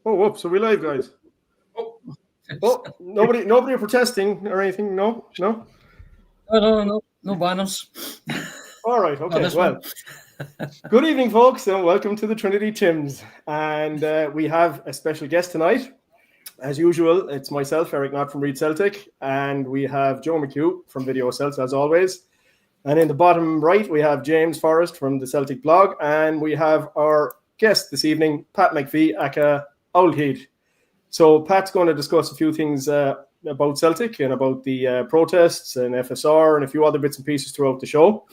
Oh, whoops! Are we live, guys? Oh, Oh, nobody protesting or anything? No. No banners. All right. Not Okay. this one. Well, good evening, folks, and welcome to the Trinity Tims. And we have a special guest tonight. As usual, it's myself, Eric Knott from Reed Celtic, and we have Joe McHugh from Video Celts, as always. And in the bottom right, we have James Forrest from the Celtic blog, and we have our guest this evening, Pat McPhee, aka Owlhead. So Pat's going to discuss a few things about Celtic and about the protests and FSR and a few other bits and pieces throughout the show.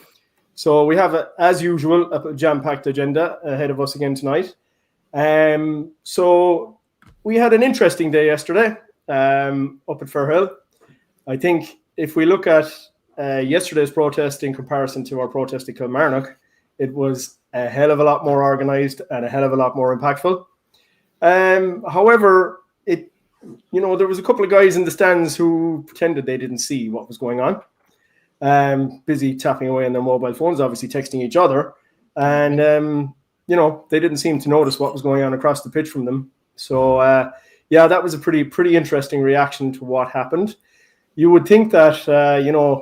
So we have, as usual, a jam-packed agenda ahead of us again tonight. So we had an interesting day yesterday up at Firhill. I think if we look at yesterday's protest in comparison to our protest in Kilmarnock, it was a hell of a lot more organised and a hell of a lot more impactful. However, there was a couple of guys in the stands who pretended they didn't see what was going on. Busy tapping away on their mobile phones, obviously texting each other. And, they didn't seem to notice what was going on across the pitch from them. So, that was a pretty interesting reaction to what happened. You would think that,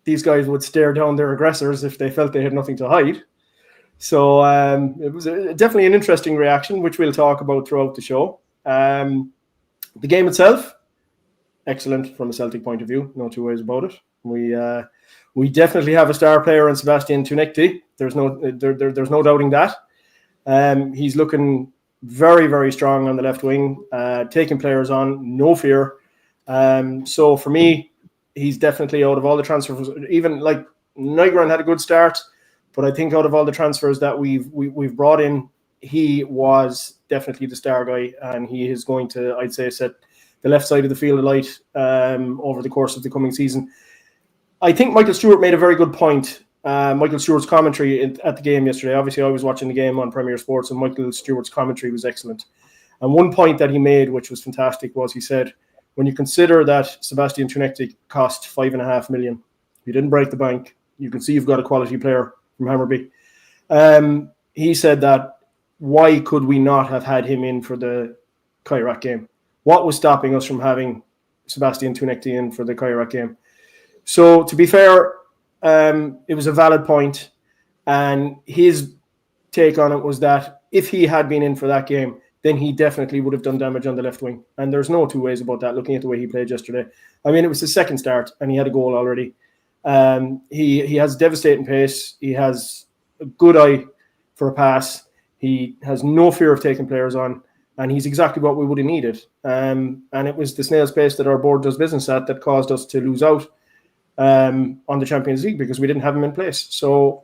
these guys would stare down their aggressors if they felt they had nothing to hide. So it was definitely an interesting reaction, which we'll talk about throughout the show. The game itself, excellent from a Celtic point of view, no two ways about it. We definitely have a star player in Sebastian Tunekti. There's no doubting that. He's looking very, very strong on the left wing, taking players on, no fear. So for me, he's definitely out of all the transfers. Even like Nygren had a good start, but I think out of all the transfers that we've brought in, he was definitely the star guy, and he is going to, I'd say, set the left side of the field alight over the course of the coming season. I think Michael Stewart made a very good point. Michael Stewart's commentary at the game yesterday. Obviously, I was watching the game on Premier Sports, and Michael Stewart's commentary was excellent. And one point that he made, which was fantastic, was he said, when you consider that Sebastian Tunekti cost $5.5 million, you didn't break the bank. You can see you've got a quality player from Hammarby. He said that why could we not have had him in for the Kairak game? What was stopping us from having Sebastian Tunekti in for the Kairak game? So to be fair, it was a valid point, and his take on it was that if he had been in for that game, then he definitely would have done damage on the left wing. And there's no two ways about that, looking at the way he played yesterday. I mean, it was his second start, and he had a goal already. He has devastating pace. He has a good eye for a pass. He has no fear of taking players on, and he's exactly what we would have needed. And it was the snail's pace that our board does business at that caused us to lose out on the Champions League because we didn't have him in place. So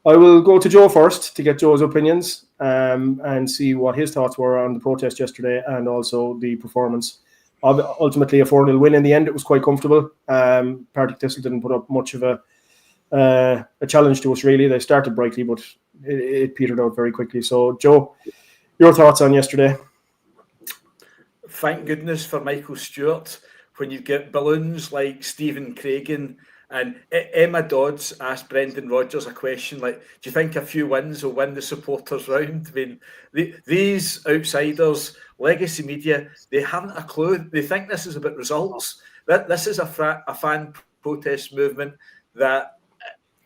I will go to Joe first to get Joe's opinions and see what his thoughts were on the protest yesterday and also the performance. Ultimately, a 4-0 win in the end. It was quite comfortable. Partick Thistle didn't put up much of a challenge to us, really. They started brightly, but it petered out very quickly. So, Joe, your thoughts on yesterday? Thank goodness for Michael Stewart. When you get balloons like Stephen Craigan and Emma Dodds asked Brendan Rodgers a question like, do you think a few wins will win the supporters round? I mean, these outsiders, legacy media, they haven't a clue. They think this is about results. This is a fan protest movement that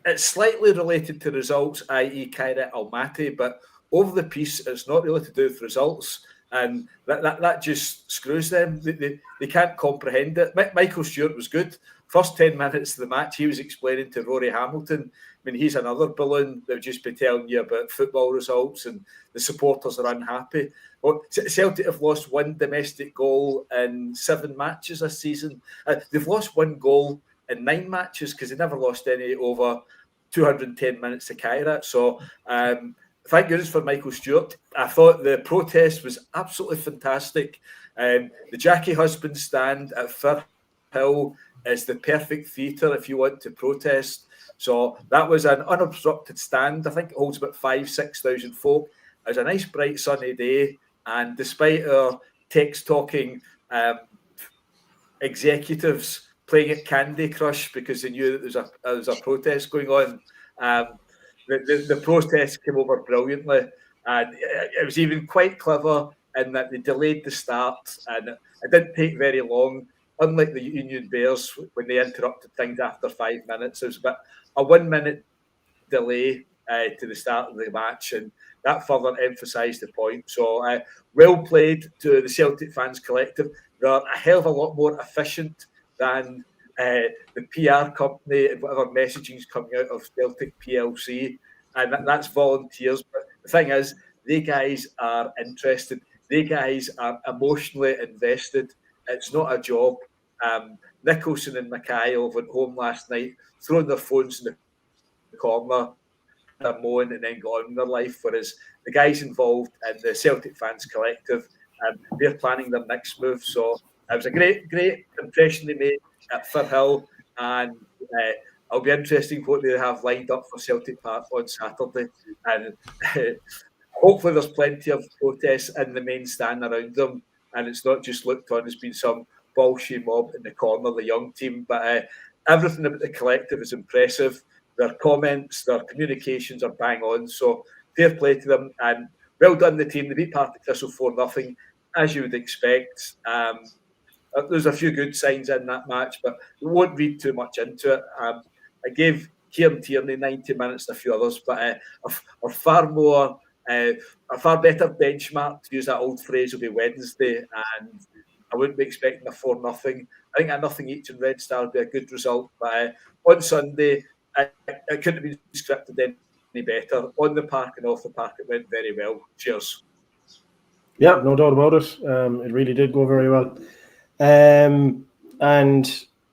it's slightly related to results, i.e. Kairat Almaty, but over the piece, it's not really to do with results. And that just screws them. They can't comprehend it. Michael Stewart was good. First 10 minutes of the match, he was explaining to Rory Hamilton. I mean, he's another balloon that would just be telling you about football results and the supporters are unhappy. Well, Celtic have lost one domestic goal in 7 matches this season. They've lost 1 goal in 9 matches because they never lost any over 210 minutes to Kairat. So, thank goodness for Michael Stewart. I thought the protest was absolutely fantastic. The Jackie Husband stand at Firhill is the perfect theatre if you want to protest. So that was an unobstructed stand. I think it holds about 5,000-6,000 folk. It was a nice, bright, sunny day. And despite our text-talking executives playing at Candy Crush because they knew that there was a protest going on, the protest came over brilliantly. And it was even quite clever in that they delayed the start, and it didn't take very long. Unlike the Union Bears, when they interrupted things after 5 minutes, it was about a 1 minute delay to the start of the match, and that further emphasised the point. So, well played to the Celtic fans collective. They're a hell of a lot more efficient than the PR company and whatever messaging is coming out of Celtic PLC, and that's volunteers. But the thing is, they guys are interested. They guys are emotionally invested. It's not a job. Nicholson and Mikhail went home last night, throwing their phones in the corner, had a moan, and then got on with their life. Whereas the guys involved in the Celtic fans collective, they're planning their next move. So it was a great impression they made at Firhill, and it'll be interesting what they have lined up for Celtic Park on Saturday. And hopefully there's plenty of protests in the main stand around them, and it's not just looked on as being some Bolshie mob in the corner, the young team. But everything about the collective is impressive. Their comments, their communications are bang on. So fair play to them, and well done the team. They beat Partick Thistle 4-0, as you would expect. There's a few good signs in that match, but we won't read too much into it. I gave Kieran Tierney 90 minutes and a few others, but a far better benchmark, to use that old phrase, will be Wednesday, and I wouldn't be expecting a 4-0. I think a nothing each in Red Star would be a good result, but on Sunday, it couldn't have been scripted any better. On the park and off the park, it went very well. Cheers. Yeah, no doubt about it. It really did go very well. And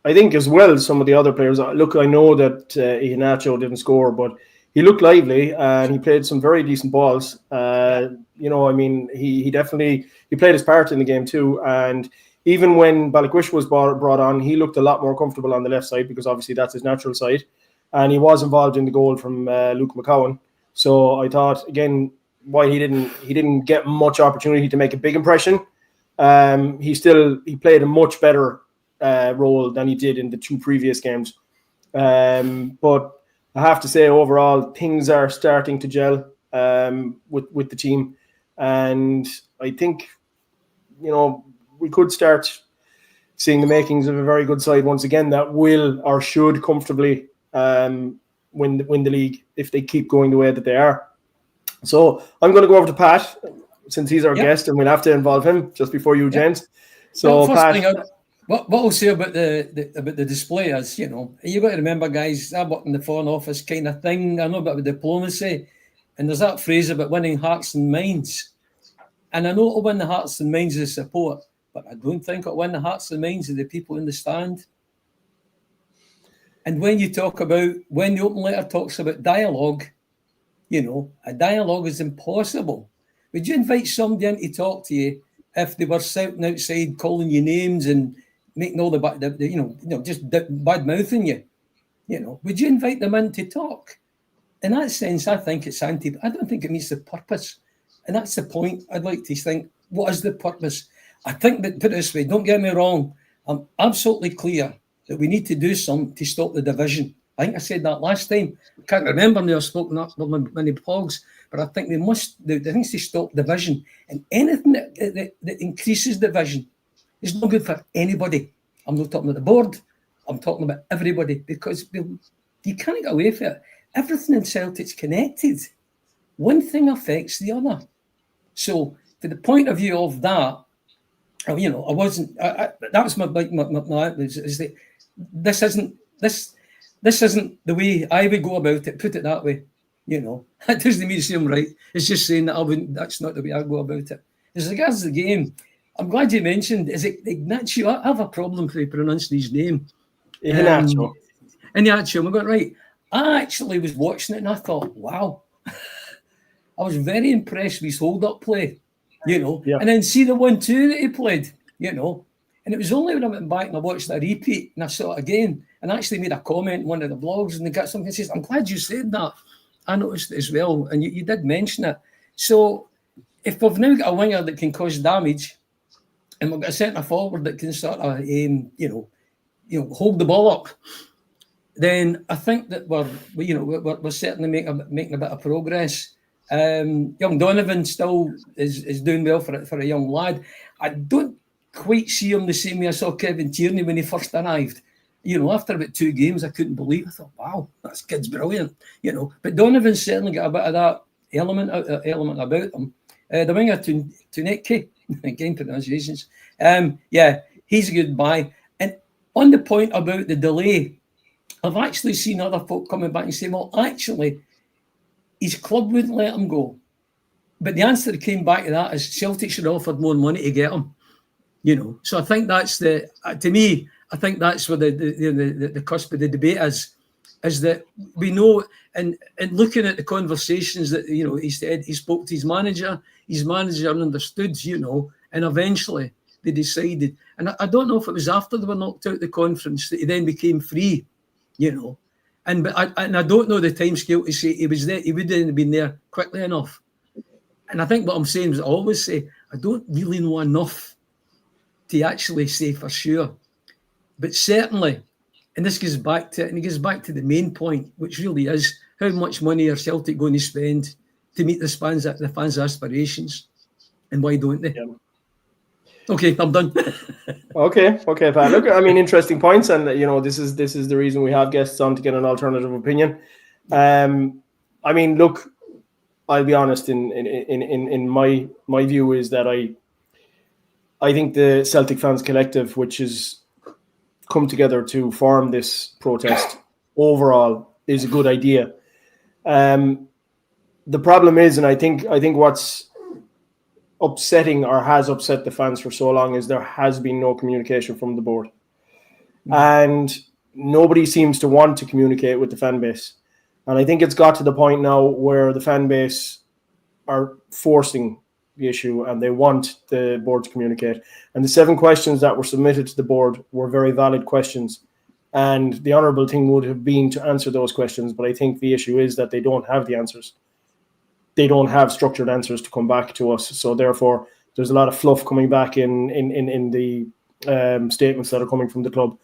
I think as well, some of the other players, look, I know that Iheanacho didn't score, but he looked lively and he played some very decent balls. He definitely played his part in the game too. And even when Balikwish was brought on, he looked a lot more comfortable on the left side, because obviously that's his natural side. And he was involved in the goal from Luke McCowan. So I thought, again, while he didn't get much opportunity to make a big impression, he played a much better role than he did in the two previous games. But I have to say, overall, things are starting to gel with the team, and I think we could start seeing the makings of a very good side once again that will or should comfortably win the league if they keep going the way that they are. So I'm going to go over to Pat, since he's our guest, and we'll have to involve him just before you, gents. So, well, Pat, what I'll say about the display is, you got to remember, guys, I work in the Foreign Office kind of thing. I know about diplomacy, and there's that phrase about winning hearts and minds. And I know it'll win the hearts and minds of the support, but I don't think it'll win the hearts and minds of the people in the stand. And when the open letter talks about dialogue, a dialogue is impossible. Would you invite somebody in to talk to you if they were shouting outside, calling you names and making all just bad mouthing you? Would you invite them in to talk? In that sense, I think it's I don't think it meets the purpose. And that's the point. I'd like to think, what is the purpose? I think that, put it this way, don't get me wrong, I'm absolutely clear that we need to do something to stop the division. I think I said that last time. I can't remember now, I've spoken up with many blogs, but I think they think to stop division. And anything that increases division is not good for anybody. I'm not talking about the board, I'm talking about everybody, because you can't get away from it. Everything in Celtic's connected. One thing affects the other. So, to the point of view of that, that was this isn't the way I would go about it, put it that way. That doesn't mean to say I'm right. It's just saying that that's not the way I go about it. As regards the game, I'm glad you mentioned, is it Ignacio? I have a problem with pronouncing his name. Iheanacho. Iheanacho, I got it right. I actually was watching it and I thought, wow. I was very impressed with his hold-up play, and then see the 1-2 that he played, And it was only when I went back and I watched that repeat and I saw it again and I actually made a comment in one of the blogs and they got something that says, I'm glad you said that. I noticed it as well, and you did mention it. So if we've now got a winger that can cause damage and we've got a centre forward that can sort of, hold the ball up, then I think that we're certainly making a bit of progress. Young Donovan still is doing well for a young lad. I don't quite see him the same way I saw Kevin Tierney when he first arrived. After about 2 games, I couldn't believe it. I thought, wow, this kid's brilliant. But Donovan's certainly got a bit of that element about him. The winger, Tuneke, again, pronunciations. He's a good buy. And on the point about the delay, I've actually seen other folk coming back and saying, well, actually, his club wouldn't let him go. But the answer that came back to that is Celtic should have offered more money to get him. So I think that's to me, I think that's where the cusp of the debate is that we know, and looking at the conversations that, he said he spoke to his manager understood, and eventually they decided, and I don't know if it was after they were knocked out of the conference that he then became free, and I don't know the timescale to say he was there, he wouldn't have been there quickly enough. And I think what I'm saying is I always say, I don't really know enough to actually say for sure. But certainly, and this goes back to the main point, which really is how much money are Celtic going to spend to meet the fans' aspirations, and why don't they? Yeah. Okay, I'm done. Okay, Pat. Look, I mean, interesting points, and this is the reason we have guests on, to get an alternative opinion. I mean, look, I'll be honest. In my view is that I think the Celtic Fans Collective, which is come together to form this protest, overall is a good idea. The problem is, and I think what's upsetting or has upset the fans for so long, is there has been no communication from the board. And nobody seems to want to communicate with the fan base. And I think it's got to the point now where the fan base are forcing the issue and they want the board to communicate. And the 7 questions that were submitted to the board were very valid questions. And the honourable thing would have been to answer those questions. But I think the issue is that they don't have the answers. They don't have structured answers to come back to us. So therefore, there's a lot of fluff coming back in the statements that are coming from the club.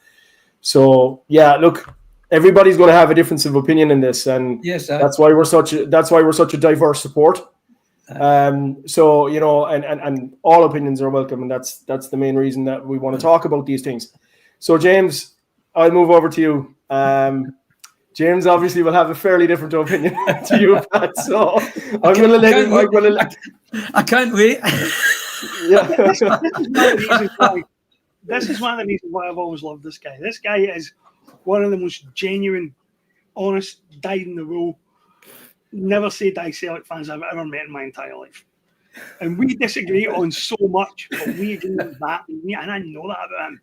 So yeah, look, everybody's going to have a difference of opinion in this, and yes, that's why we're such a diverse support. So and all opinions are welcome, and that's the main reason that we want to talk about these things. So James, I'll move over to you. James obviously will have a fairly different opinion to you, Pat. So I'm going to let him. I can't wait. Yeah. This is one of the reasons why I've always loved this guy. This guy is one of the most genuine, honest, dyed in the wool, never say die Celtic fans I've ever met in my entire life. And we disagree on so much, but we agree on that. And I know that about him.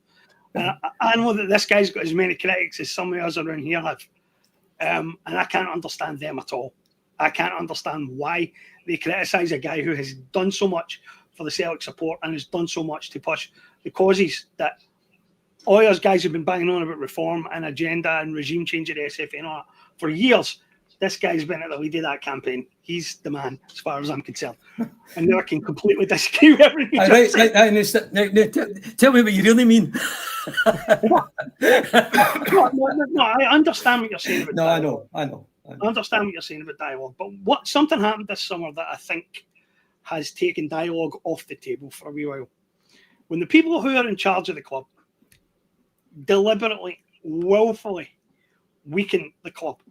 And I know that this guy's got as many critics as some of us around here have. And I can't understand them at all. I can't understand why they criticise a guy who has done so much for the Celtic support and has done so much to push the causes that all those guys have been banging on about reform and agenda and regime change at SFA and all that for years. This guy's been at the lead of that campaign. He's the man, as far as I'm concerned. And now I can completely disagree with everything. Tell me what you really mean. No, I understand what you're saying about dialogue. I know. I understand what you're saying about dialogue. But something happened this summer that I think has taken dialogue off the table for a wee while. When the people who are in charge of the club deliberately, willfully weaken the club,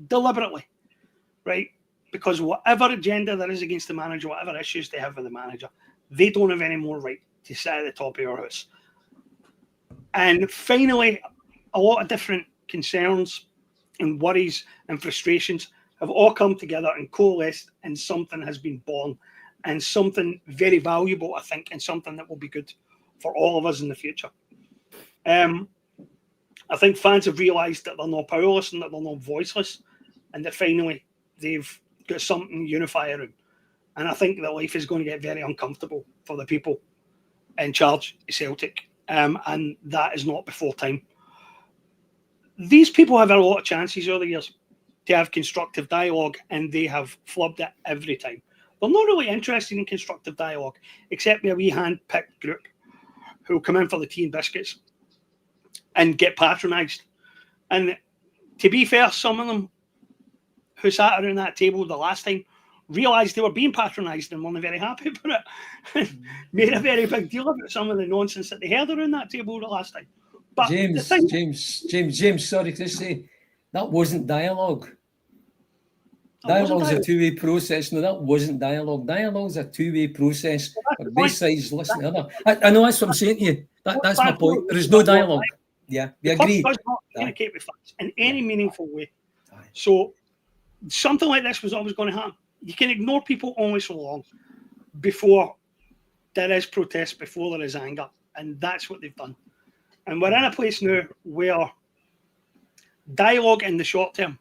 deliberately, right? Because whatever agenda there is against the manager, whatever issues they have with the manager, they don't have any more right to sit at the top of your house. And finally, a lot of different concerns and worries and frustrations have all come together and coalesced, and something has been born, and something very valuable, I think, and something that will be good for all of us in the future. I think fans have realised that they're not powerless and that they're not voiceless, and that finally they've got something to unify around. And I think that life is going to get very uncomfortable for the people in charge of Celtic, and that is not before time. These people have had a lot of chances over the years to have constructive dialogue, and they have flubbed it every time. They're not really interested in constructive dialogue, except with a wee hand-picked group who come in for the tea and biscuits and get patronised. And to be fair, some of them who sat around that table the last time realised they were being patronised and weren't very happy about it. Made a very big deal about some of the nonsense that they heard around that table the last time. But James, sorry to say, that wasn't dialogue. Dialogue's a two-way process. No, that wasn't dialogue. Dialogue's a two-way process. Both sides listen to the other. I know that's what I'm saying to you. That's my point. There is no dialogue. Yeah, we agree. Does not communicate with facts in any meaningful way. So something like this was always going to happen. You can ignore people only so long before there is protest, before there is anger. And that's what they've done. And we're in a place now where dialogue in the short term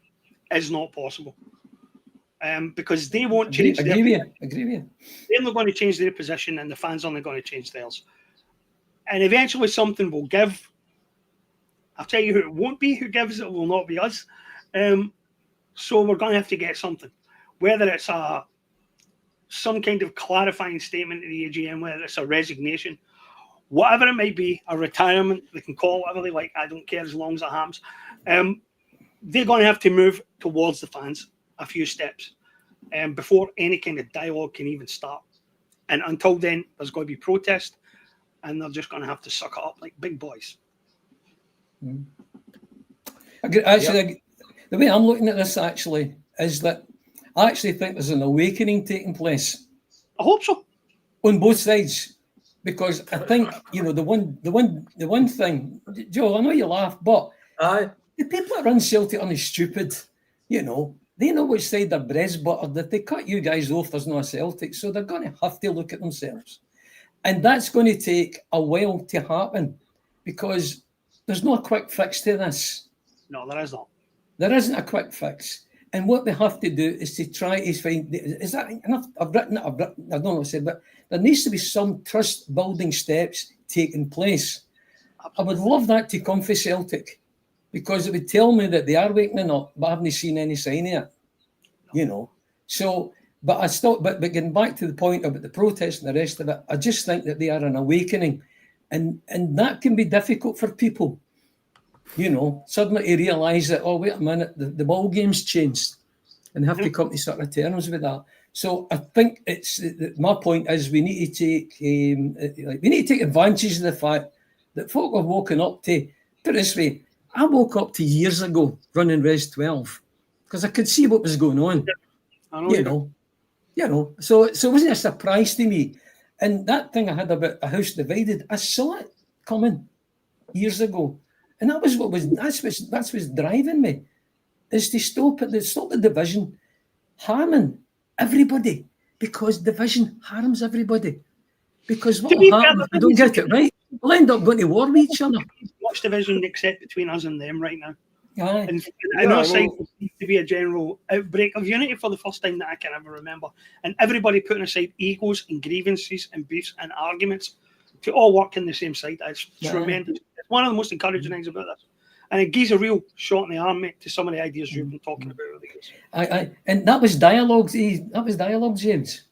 is not possible. Because they won't change agree with you. They're not going to change their position and the fans aren't going to change theirs. And eventually something will give. I'll tell you who it won't be who gives it will not be us. So we're going to have to get something. Whether it's some kind of clarifying statement to the AGM, whether it's a resignation, whatever it might be, a retirement, they can call it whatever they like, I don't care as long as it happens. They're going to have to move towards the fans a few steps before any kind of dialogue can even start. And until then, there's going to be protest, and they're just going to have to suck it up like big boys. Actually, the way I'm looking at this actually is that I actually think there's an awakening taking place. I hope so. On both sides. Because I think, the one thing, Joe, I know you laugh, but the people that run Celtic aren't stupid, They know which side their bread's buttered. If they cut you guys off, there's no Celtic. So they're going to have to look at themselves. And that's going to take a while to happen because there's no quick fix to this. No, there is not. There isn't a quick fix. And what they have to do is to try to find, is that enough? I don't know what I said, but there needs to be some trust building steps taking place. I would love that to come for Celtic because it would tell me that they are waking up, but I haven't seen any sign of it, So, but getting back to the point about the protest and the rest of it, I just think that they are an awakening. And that can be difficult for people. Suddenly to realise that, oh, wait a minute, the ball game's changed and have to come to sort of terms with that. So I think my point is we need to take advantage of the fact that folk have woken up to, put it this way, I woke up to years ago running Res 12 because I could see what was going on, So it wasn't a surprise to me. And that thing I had about a house divided, I saw it coming years ago. And that's what's driving me, is to stop the division, harming everybody, because division harms everybody. Because what will happen if we don't get it right? We'll end up going to war with each other. Much division except between us and them right now. Aye. And I know there seems to be a general outbreak of unity for the first time that I can ever remember. And everybody putting aside egos and grievances and beefs and arguments to all work in the same side. It's tremendous. It's one of the most encouraging things about this. And it gives a real shot in the arm, mate, to some of the ideas you've been talking about over the years. And that was dialogue. That was dialogue, James.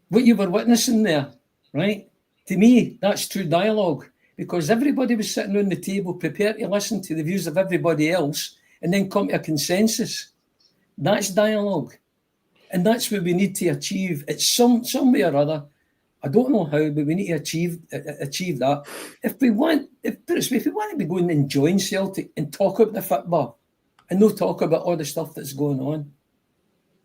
What you were witnessing there, right? To me, that's true dialogue. Because everybody was sitting around the table prepared to listen to the views of everybody else and then come to a consensus. That's dialogue. And that's what we need to achieve. It's some way or other. I don't know how, but we need to achieve that. If we want to be going and enjoying Celtic and talk about the football and not talk about all the stuff that's going on,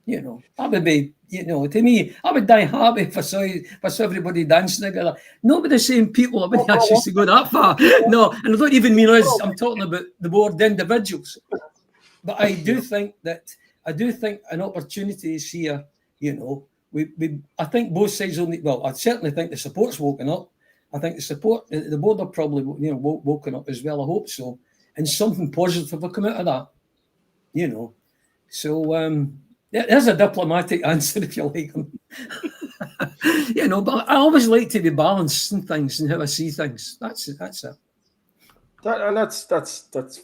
that would be, to me, I would die happy if I saw everybody dancing together. Not with the same people. I wouldn't actually go that far. No, and I don't even mean us. I'm talking about the board individuals. But I do think an opportunity is here. I think both sides only. Well, I certainly think the support's woken up. I think the board are probably woken up as well. I hope so, and something positive will come out of that. So. There's a diplomatic answer, if you like. But I always like to be balanced in things and how I see things. That's it. That's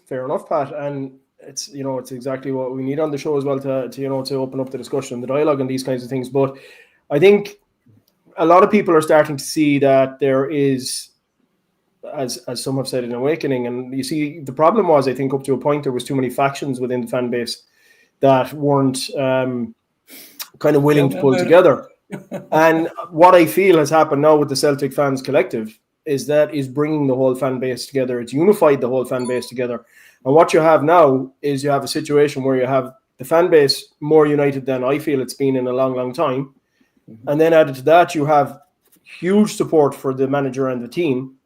fair enough, Pat. And it's it's exactly what we need on the show as well to open up the discussion, the dialogue, and these kinds of things. But I think a lot of people are starting to see that there is, as some have said, an awakening. And you see, the problem was, I think, up to a point, there was too many factions within the fan base that weren't kind of willing to pull together. And what I feel has happened now with the Celtic fans collective is that is bringing the whole fan base together. It's unified the whole fan base together. And what you have now is you have a situation where you have the fan base more united than I feel it's been in a long, long time. And then added to that, you have huge support for the manager and the team.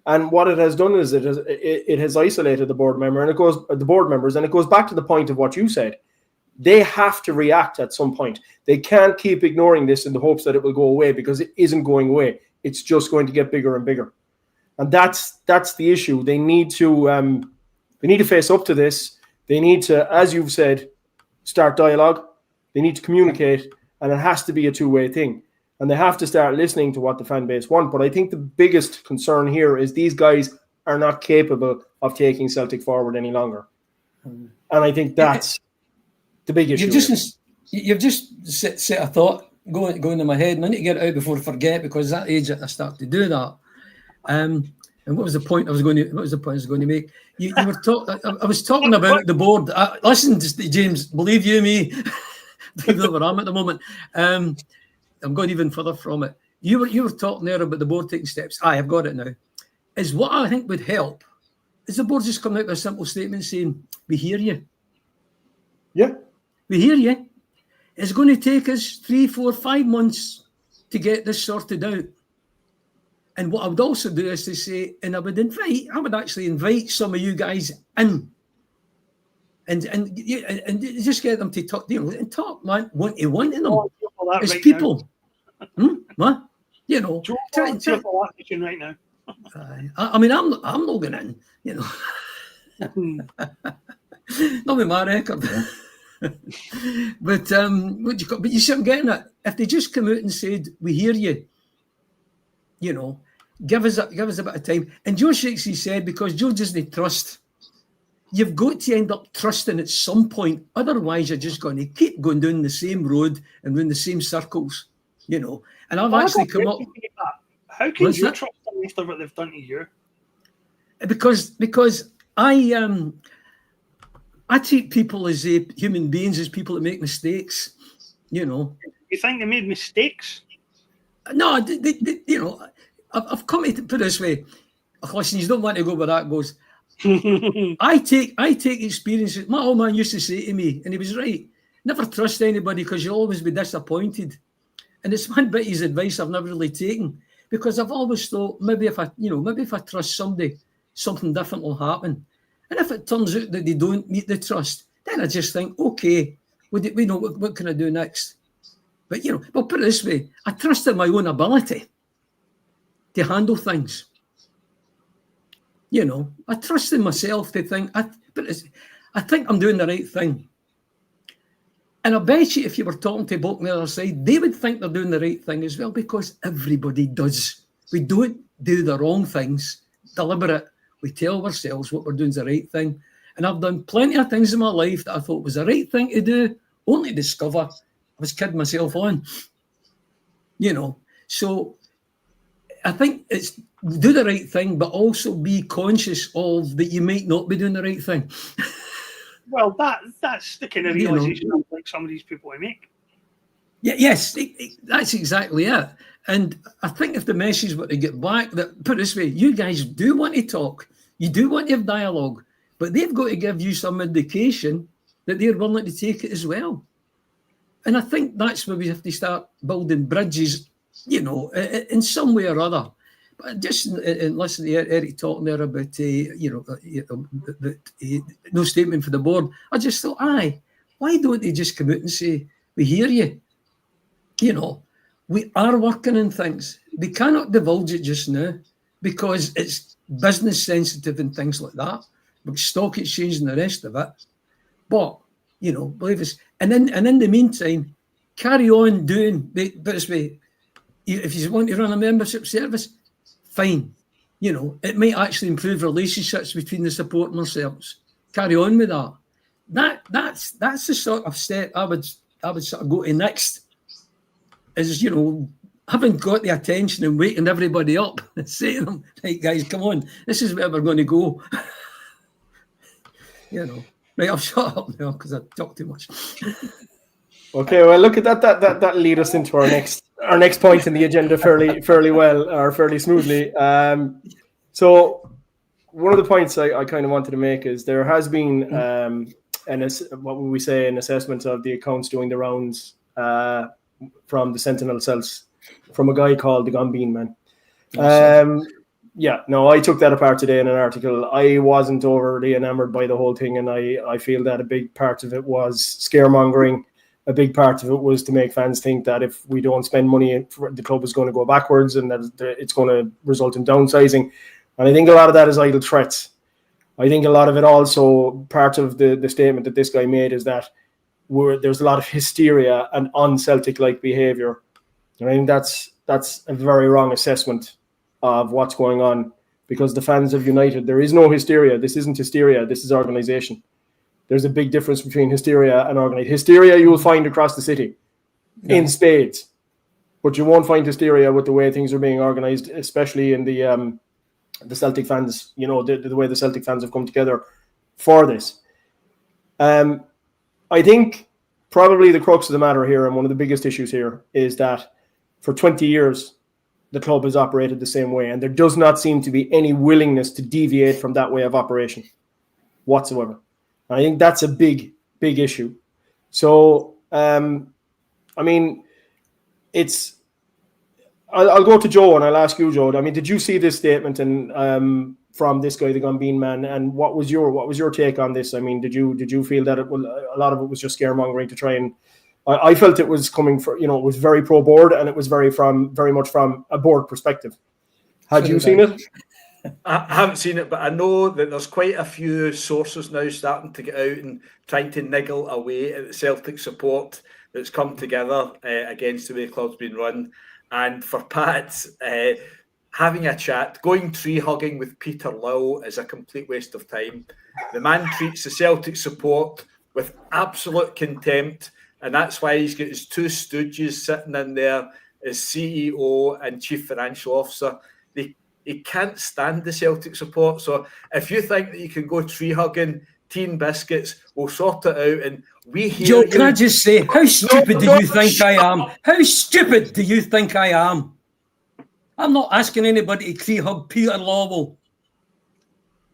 And what it has done is it has isolated the board members, and it goes back to the point of what you said. They have to react at some point. They can't keep ignoring this in the hopes that it will go away, because it isn't going away. It's just going to get bigger and bigger. And that's the issue. They need to face up to this. They need to, as you've said, start dialogue. They need to communicate, and it has to be a two-way thing. And they have to start listening to what the fan base want. But I think the biggest concern here is these guys are not capable of taking Celtic forward any longer. And I think that's the big issue. You've just set a thought going in my head, and I need to get it out before I forget, because at that age I start to do that. And what was the point I was going to make? You were I was talking about the board. Listen, James, believe you me, believe where I'm at the moment. I'm going even further from it. You were talking there about the board taking steps. I've got it now. Is what I think would help is the board just coming out with a simple statement saying, "We hear you. Yeah, we hear you. It's going to take us 3, 4, 5 months to get this sorted out." And what I would also do is to say, and I would actually invite some of you guys in, and just get them to talk, and talk, man, one to one to them as right people. What? Right now. I mean, I'm not going in, not with my record. But but you see, I'm getting at. If they just come out and said, "We hear you," give us a bit of time. And Joe Shakespeare said, because Joe doesn't trust, you've got to end up trusting at some point. Otherwise, you're just going to keep going down the same road and in the same circles, And I've actually come up. How can you trust them after what they've done to you? Because I treat people as human beings, as people that make mistakes. You think they made mistakes? No, I've come to put it this way. Listen, you don't want to go where that goes. I take experiences. My old man used to say to me, and he was right, never trust anybody because you'll always be disappointed. And it's one bit of his advice I've never really taken, because I've always thought maybe if I trust somebody, something different will happen. And if it turns out that they don't meet the trust, then I just think, okay, we know what can I do next? But but put it this way, I trusted my own ability to handle things. I trusted myself to think, I think I'm doing the right thing. And I bet you if you were talking to folk on the other side, they would think they're doing the right thing as well, because everybody does. We don't do the wrong things, deliberate. We tell ourselves what we're doing is the right thing. And I've done plenty of things in my life that I thought was the right thing to do, only to discover I was kidding myself on. So I think it's do the right thing, but also be conscious of that you might not be doing the right thing. Well, that's the kind of realization I think some of these people make. Yeah, yes, that's exactly it. And I think if the message were to get back, that put it this way, you guys do want to talk, you do want to have dialogue, but they've got to give you some indication that they're willing to take it as well. And I think that's where we have to start building bridges, in some way or other. But just listen to Eric talking there about, no statement for the board. I just thought, why don't they just come out and say, we hear you? We are working on things. We cannot divulge it just now because it's business sensitive and things like that, like stock exchange and the rest of it. But, believe us. And in the meantime, carry on doing, but this way, if you want to run a membership service, fine. It might actually improve relationships between the support and ourselves. Carry on with that. That's the sort of step I would sort of go to next. Is having got the attention and waking everybody up and say to them, "Hey guys, come on, this is where we're going to go." Right, I'll shut up now because I talk too much. Okay, well, look at that lead us into our next point in the agenda fairly well, or fairly smoothly. So one of the points I kind of wanted to make is there has been what would we say, an assessment of the accounts doing the rounds from the Sentinel cells from a guy called the Gambin Man. I took that apart today in an article. I wasn't overly enamored by the whole thing, and I feel that a big part of it was scaremongering. A big part of it was to make fans think that if we don't spend money, the club is going to go backwards and that it's going to result in downsizing. And I think a lot of that is idle threats. I think a lot of it also, part of the statement that this guy made is that there's a lot of hysteria and un-Celtic-like behaviour. And I think that's a very wrong assessment of what's going on, because the fans of United, there is no hysteria. This isn't hysteria. This is organisation. There's a big difference between hysteria and organisation. Hysteria you will find across the city in spades, but you won't find hysteria with the way things are being organised, especially in the Celtic fans. You know, the way the Celtic fans have come together for this. I think probably the crux of the matter here, and one of the biggest issues here, is that for 20 years, the club has operated the same way, and there does not seem to be any willingness to deviate from that way of operation whatsoever. And I think that's a big issue. So, I'll go to Joe and I'll ask you, Joe. I mean, did you see this statement and from this guy, the Gambin Man, and what was your take on this? I mean, did you feel that a lot of it was just scaremongering to try and? I felt it was coming from, it was very pro board, and it was very much from a board perspective. Had you seen it? I haven't seen it, but I know that there's quite a few sources now starting to get out and trying to niggle away at the Celtic support that's come together against the way the club's been run. And for Pat, having a chat, going tree hugging with Peter Lowe is a complete waste of time. The man treats the Celtic support with absolute contempt, and that's why he's got his two stooges sitting in there as CEO and Chief Financial Officer. He can't stand the Celtic support. So if you think that you can go tree hugging, tea and biscuits, we'll sort it out. And we hear Joe, you. can I just say, how stupid do you think I am? How stupid do you think I am? I'm not asking anybody to tree hug Peter Lawwell.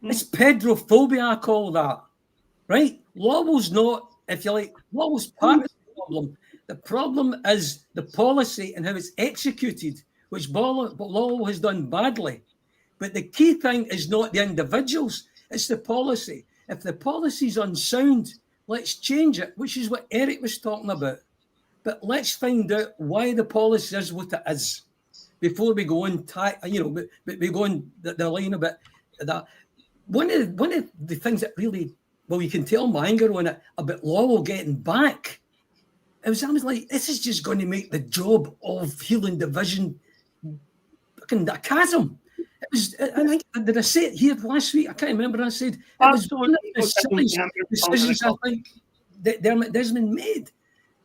It's pedrophobia, I call that. Right? Lawwell's not, if you like, Lawwell's part of the problem. The problem is the policy and how it's executed, which Lawwell has done badly. But the key thing is not the individuals, it's the policy. If the policy's unsound, let's change it, which is what Eric was talking about. But let's find out why the policy is what it is before we go on, we go on the line a bit. That one of the things that really, you can tell my anger on it about Lawwell getting back. I was like, this is just going to make the job of Healing Division fucking a chasm. It was, I think, did I say it here last week? I can't remember. I said it was one of the silliest decisions I think that Dermot Desmond made.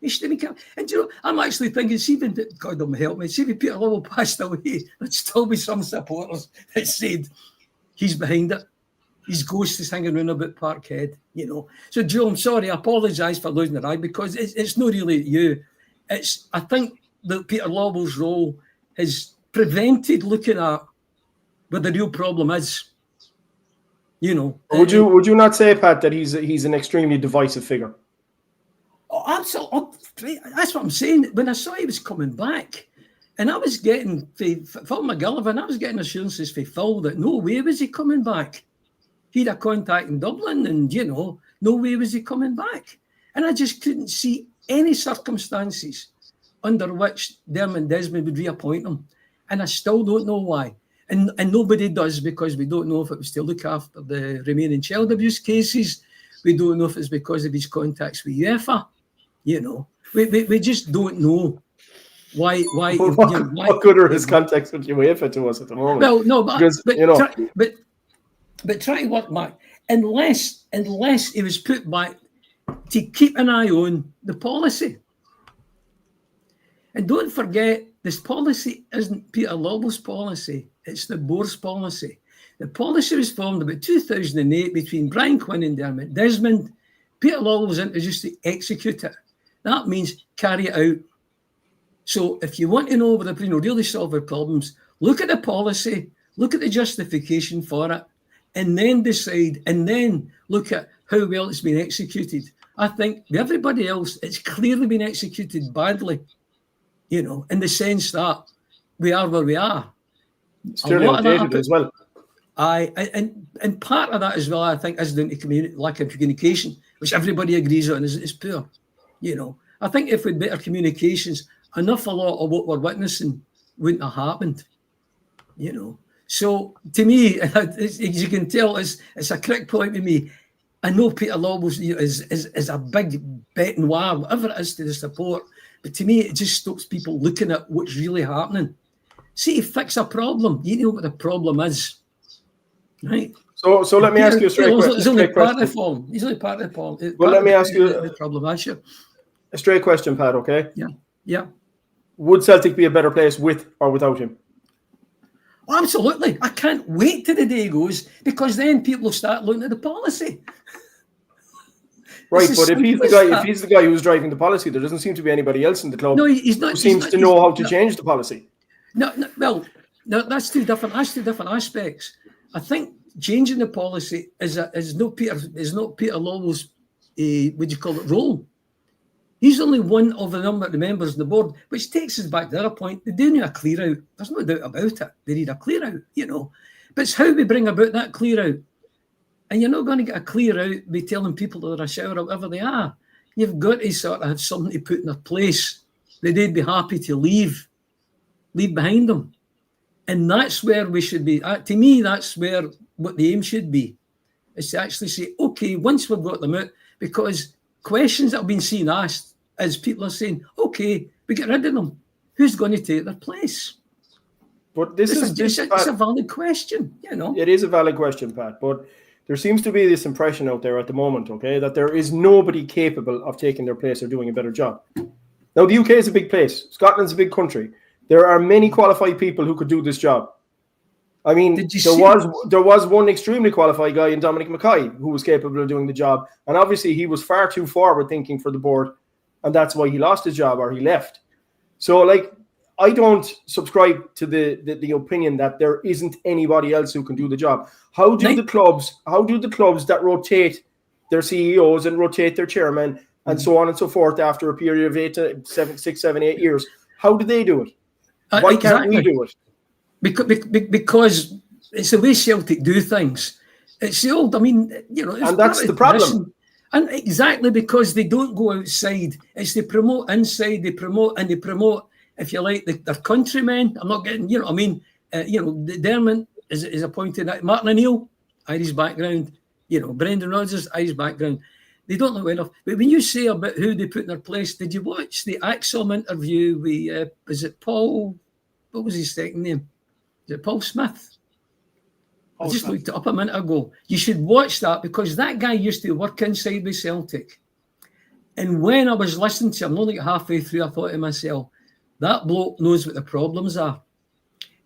And I'm actually thinking, see, God help me, see if Peter Lawwell passed away, there'd still be some supporters that said he's behind it. His ghost is hanging around about Parkhead, So, Joe, I'm sorry, I apologise for losing the ride, because it's not really you. I think that Peter Lawwell's role has prevented looking at what the real problem is. Would you not say, Pat, that he's an extremely divisive figure? Oh, absolutely. That's what I'm saying. When I saw he was coming back, and I was getting Phil McGillivray, I was getting assurances from Phil that no way was he coming back. He had a contact in Dublin, and no way was he coming back. And I just couldn't see any circumstances under which Dermot Desmond would reappoint him. And I still don't know why. And nobody does, because we don't know if it was to look after the remaining child abuse cases. We don't know if it's because of his contacts with UEFA. We just don't know why. What good are his contacts with UEFA to us at the moment? Well, no, but try to work back. Unless he was put back to keep an eye on the policy. And don't forget, this policy isn't Peter Lawwell's policy, it's the board's policy. The policy was formed about 2008 between Brian Quinn and Dermot Desmond. Peter Lawwell was introduced to execute it. That means carry it out. So if you want to know whether really solve our problems, look at the policy, look at the justification for it, and then decide, and then look at how well it's been executed. I think with everybody else, it's clearly been executed badly, in the sense that we are where we are. It's clearly outdated as well. And part of that as well, I think, is down to lack of communication, which everybody agrees on is poor. I think if we had better communications, a lot of what we're witnessing wouldn't have happened. So to me, as you can tell, it's a correct point with me. I know Peter Law is a big betting wire, whatever it is to the support, but to me, it just stops people looking at what's really happening. See, to fix a problem, you know what the problem is, right? So let me ask you a straight question. He's only part of the problem. He's only part of the problem. Well, let me ask you the problem. A straight question, Pat. Okay. Yeah. Would Celtic be a better place with or without him? Oh, absolutely. I can't wait till the day goes, because then people will start looking at the policy. Right, but if he's the guy who's driving the policy, there doesn't seem to be anybody else in the club who seems to know how to change the policy. No, that's two different aspects. I think changing the policy is not Peter Lawwell's role. He's only one of the number of the members of the board, which takes us back to the other point. They do need a clear out. There's no doubt about it. They need a clear out, But it's how we bring about that clear out. And you're not going to get a clear out by telling people that they're a shower or whatever they are. You've got to sort of have something to put in their place that they'd be happy to leave behind them. And that's where we should be. To me, that's where what the aim should be, is to actually say, okay, once we've got them out, because questions that have been seen asked as people are saying, okay, we get rid of them. Who's going to take their place? But it's a valid question, It is a valid question, Pat, but there seems to be this impression out there at the moment, okay, that there is nobody capable of taking their place or doing a better job. Now, the UK is a big place. Scotland's a big country. There are many qualified people who could do this job. I mean, there was one extremely qualified guy in Dominic Mackay who was capable of doing the job. And obviously he was far too forward thinking for the board. And that's why he lost his job or he left. So, I don't subscribe to the opinion that there isn't anybody else who can do the job. How do the clubs that rotate their CEOs and rotate their chairmen and so on and so forth after a period of 6, 7, 8 years, how do they do it? Why can't we do it? Because it's the way Celtic do things. It's the old, and that's the problem. And exactly because they don't go outside. It's they promote inside, they promote, if you like, their countrymen. I'm not getting, Dermot is appointed. Martin O'Neill, Irish background. Brendan Rodgers, Irish background. They don't know enough. But when you say about who they put in their place, did you watch the Axom interview with, was it Paul, what was his second name? Is it Paul Smith? I just looked it up a minute ago. You should watch that, because that guy used to work inside with Celtic. And when I was listening to him, I'm only halfway through, I thought to myself, that bloke knows what the problems are.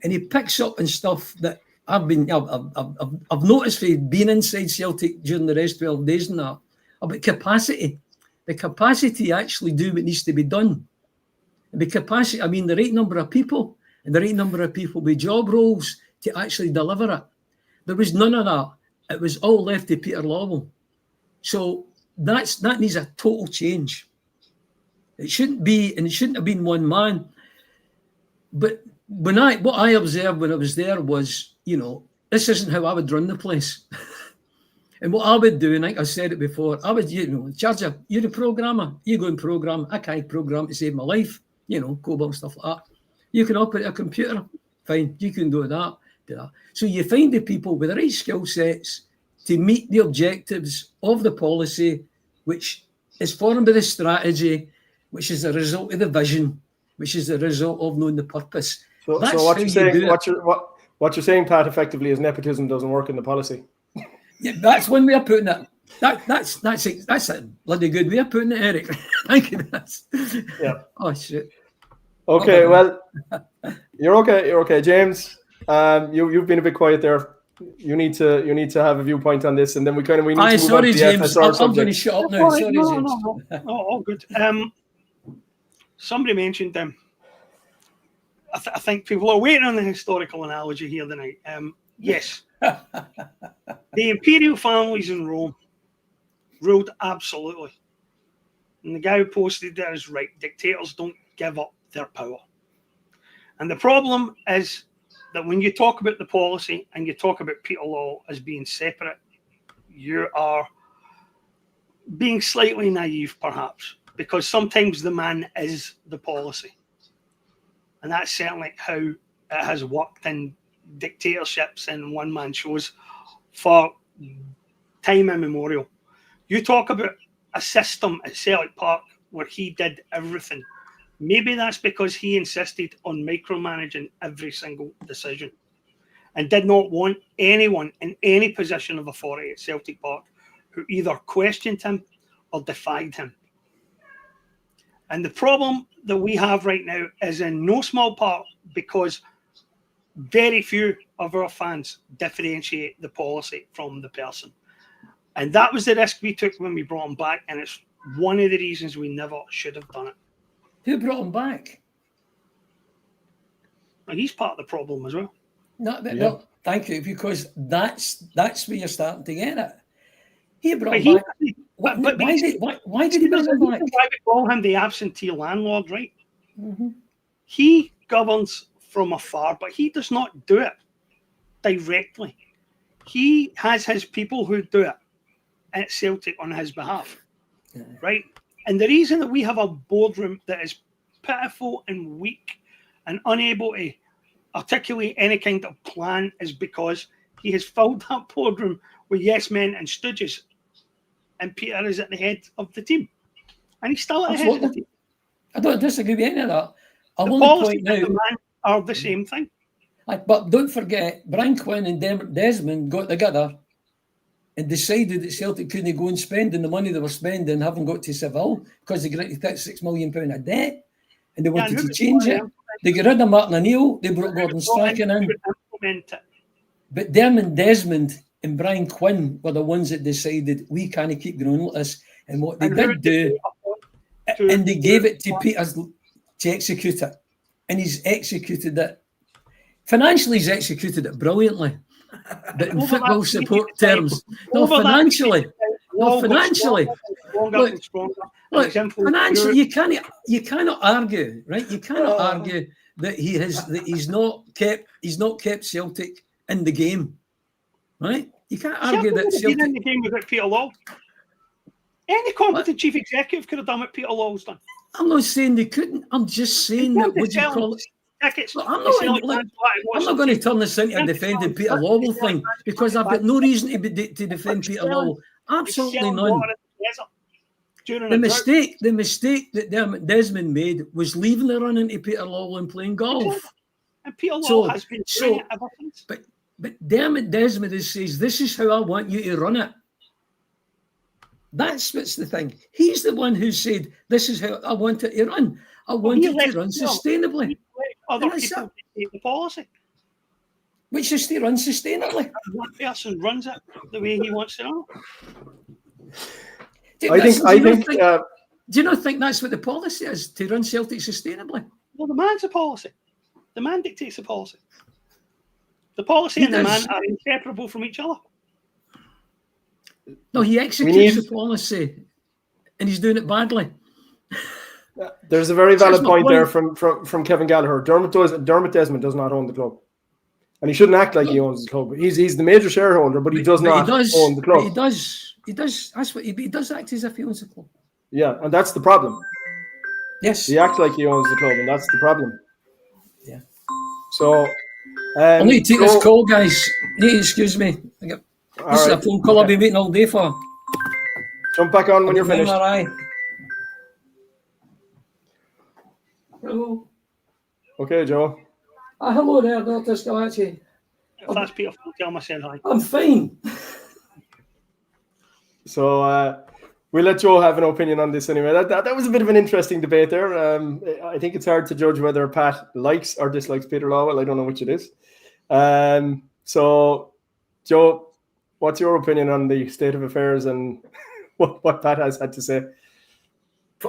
And he picks up on stuff that I've noticed for being inside Celtic during the rest 12 days and that, about capacity. The capacity to actually do what needs to be done. And the capacity, I mean the right number of people, and the right number of people with job roles to actually deliver it. There was none of that. It was all left to Peter Lawwell. So that needs a total change. It shouldn't be, and it shouldn't have been one man. But what I observed when I was there was, this isn't how I would run the place. And what I would do, and I said it before, I would, charge you're a programmer, you go and program, I can't program to save my life, COBOL stuff like that. You can operate a computer, fine, you can do that. So you find the people with the right skill sets to meet the objectives of the policy, which is formed by the strategy, which is a result of the vision, which is a result of knowing the purpose. So what you're saying, Pat, effectively is nepotism doesn't work in the policy. Yeah, that's one way of putting it. That's a bloody good way of putting it, Eric. Thank you. Yeah. Oh shit. Okay, well, you're okay, James. You've been a bit quiet there. You need to have a viewpoint on this, and then we need to move on to the James. FSR I'm going to shut up now. Sorry, James. No, all good. somebody mentioned them. I think people are waiting on the historical analogy here tonight. Yes, the imperial families in Rome ruled absolutely. And the guy who posted there is right. Dictators don't give up their power. And the problem is that when you talk about the policy and you talk about Peter Law as being separate, you are being slightly naive, perhaps, because sometimes the man is the policy. And that's certainly how it has worked in dictatorships and one-man shows for time immemorial. You talk about a system at Celtic Park where he did everything. Maybe that's because he insisted on micromanaging every single decision and did not want anyone in any position of authority at Celtic Park who either questioned him or defied him. And the problem that we have right now is in no small part because very few of our fans differentiate the policy from the person. And that was the risk we took when we brought him back, and it's one of the reasons we never should have done it. Who brought him back? And he's part of the problem as well. No, but, well, thank you, because that's where you're starting to get it. He brought him back. Why did he bring him back? Why we call him the absentee landlord, right? Mm-hmm. He governs from afar, but he does not do it directly. He has his people who do it at Celtic on his behalf, right? And the reason that we have a boardroom that is pitiful and weak and unable to articulate any kind of plan is because he has filled that boardroom with yes men and stooges, and Peter is at the head of the team, and he's still at the head of the team. I don't disagree with any of that. The policy and the man are the same thing. But don't forget, Brian Quinn and Desmond got together and decided that Celtic couldn't go and spend the money they were spending, having got to Seville, because they got to £6 million of debt, and they wanted to change it. They got rid of Martin O'Neill, they brought Gordon Strachan in. But Desmond and Brian Quinn were the ones that decided we can't keep going like this. And what they did do, and they gave it to Peter to execute it. And he's executed it. Financially, he's executed it brilliantly. But in football support terms, financially. Look, financially, you cannot argue, right? You cannot argue that he's not kept Celtic in the game, right? You can't argue that Celtic in the game without Peter Law. Any competent chief executive could have done what Peter Law's done. I'm not saying they couldn't. I'm just saying that. Would you call it? Look, I'm not going to turn this into a defending Peter Lawwell thing, because I've got no reason to defend Peter Lawwell. Absolutely none. The mistake that Dermot Desmond made was leaving the run into Peter Lawwell and playing golf. And Peter Lawwell has been doing it ever since. But Dermot Desmond says, this is how I want you to run it. That's what's the thing. He's the one who said, this is how I want it to run. I want it to run sustainably. Other people take the policy. Which is to run sustainably. One person runs it the way he wants to run it. Do you not think that's what the policy is, to run Celtic sustainably? Well, the man's a policy. The man dictates the policy. The policy and the man are inseparable from each other. No, he executes the policy, and he's doing it badly. There's a very valid point there from Kevin Gallagher. Dermot Desmond does not own the club, and he shouldn't act like he owns the club. He's the major shareholder, but he does not own the club. He does. That's what he does, act as if he owns the club. Yeah, and that's the problem. Yes, he acts like he owns the club, and that's the problem. Yeah. So I need to take this call, guys. Excuse me. This is a phone call I've been waiting all day for. Jump back on when you're finished. Hello. Okay, Joe. Hello there, Dr. Scalacci. That's Peter. Tell myself hi. I'm fine. So we'll let Joe have an opinion on this anyway. That was a bit of an interesting debate there. I think it's hard to judge whether Pat likes or dislikes Peter Lawwell. I don't know which it is. So, Joe, what's your opinion on the state of affairs and what Pat has had to say?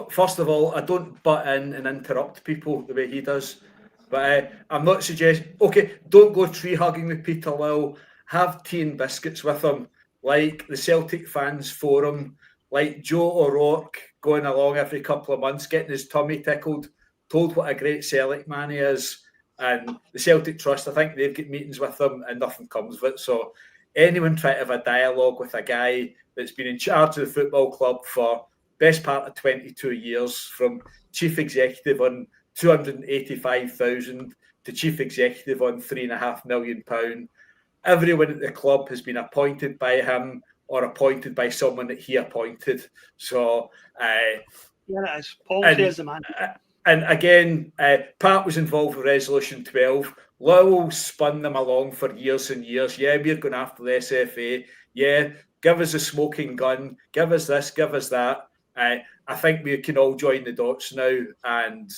First of all, I don't butt in and interrupt people the way he does. But I'm not suggesting, okay, don't go tree hugging with Peter Lill. Have tea and biscuits with him, like the Celtic Fans Forum, like Joe O'Rourke going along every couple of months, getting his tummy tickled, told what a great Celtic man he is. And the Celtic Trust, I think they've got meetings with him and nothing comes of it. So anyone try to have a dialogue with a guy that's been in charge of the football club for best part of 22 years, from chief executive on 285,000 to chief executive on £3.5 million. Everyone at the club has been appointed by him or appointed by someone that he appointed. So, it is. Policy is the man. And again, Pat was involved with Resolution 12. Lowell spun them along for years and years. Yeah, we're going after the SFA. Yeah, give us a smoking gun. Give us this, give us that. I think we can all join the dots now. And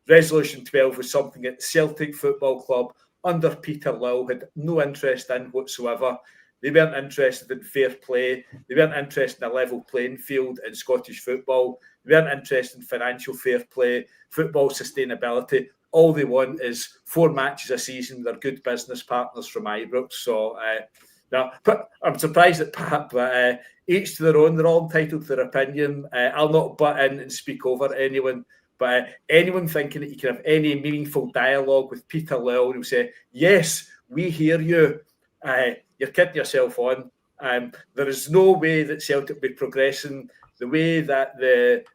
Resolution 12 was something that Celtic Football Club under Peter Lill had no interest in whatsoever. They weren't interested in fair play. They weren't interested in a level playing field in Scottish football. They weren't interested in financial fair play, football sustainability. All they want is 4 matches a season. They're good business partners from Ibrox. So, but I'm surprised at Pat, but each to their own. They're all entitled to their opinion. I'll not butt in and speak over anyone. But anyone thinking that you can have any meaningful dialogue with Peter Lill and he'll say, yes, we hear you, you're kidding yourself on. There is no way that Celtic will be progressing the way that the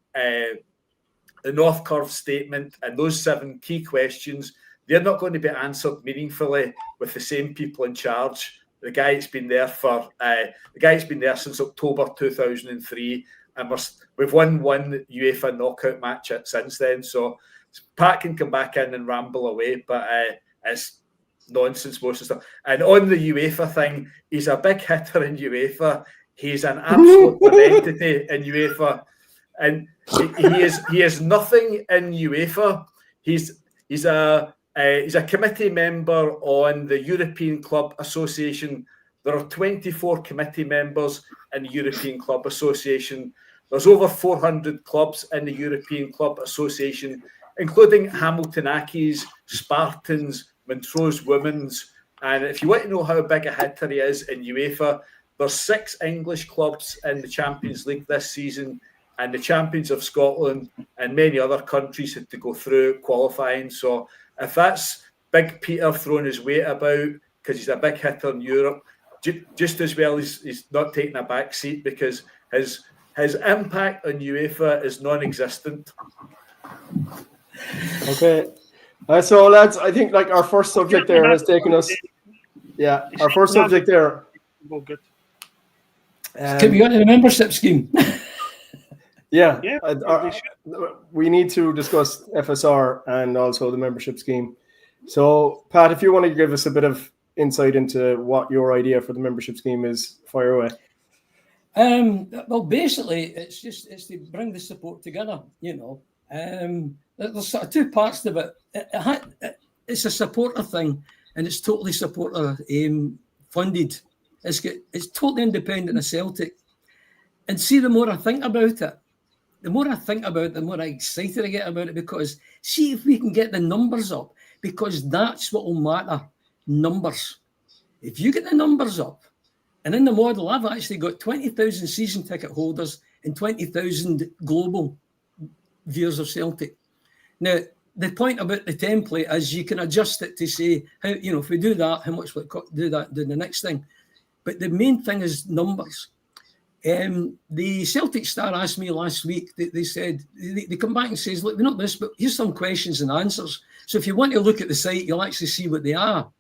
North Curve statement and those 7 key questions, they're not going to be answered meaningfully with the same people in charge. The guy's been there since October 2003, and we've won 1 UEFA knockout match since then. So Pat can come back in and ramble away, but it's nonsense most of the stuff. And on the UEFA thing, he's a big hitter in UEFA. He's an absolute entity in UEFA, and he is nothing in UEFA. He's a committee member on the European Club Association. There are 24 committee members in the European Club Association. There's over 400 clubs in the European Club Association, including Hamilton Accies, Spartans, Montrose Women's. And if you want to know how big a hitter he is in UEFA, there's 6 English clubs in the Champions League this season, and the champions of Scotland and many other countries had to go through qualifying. So if that's Big Peter throwing his weight about because he's a big hitter in Europe, just as well as he's not taking a back seat because his impact on UEFA is non-existent. Okay. So lads, I think like our first subject there has taken us. Yeah, our first subject there. Well, good. Can we go to the membership scheme? Yeah, we need to discuss FSR and also the membership scheme. So, Pat, if you want to give us a bit of insight into what your idea for the membership scheme is, fire away. Well, basically, it's to bring the support together. You know, there's sort of 2 parts to it. It's a supporter thing, and it's totally supporter funded. It's totally independent of Celtic. And see, the more I think about it, the more I'm excited I get about it, because see if we can get the numbers up, because that's what will matter, numbers. If you get the numbers up, and in the model, I've actually got 20,000 season ticket holders and 20,000 global viewers of Celtic. Now, the point about the template is you can adjust it to say, how, you know, if we do that, how much will it do the next thing? But the main thing is numbers. The Celtic Star asked me last week, they said, they come back and says, look, we're not this, but here's some questions and answers. So if you want to look at the site, you'll actually see what they are.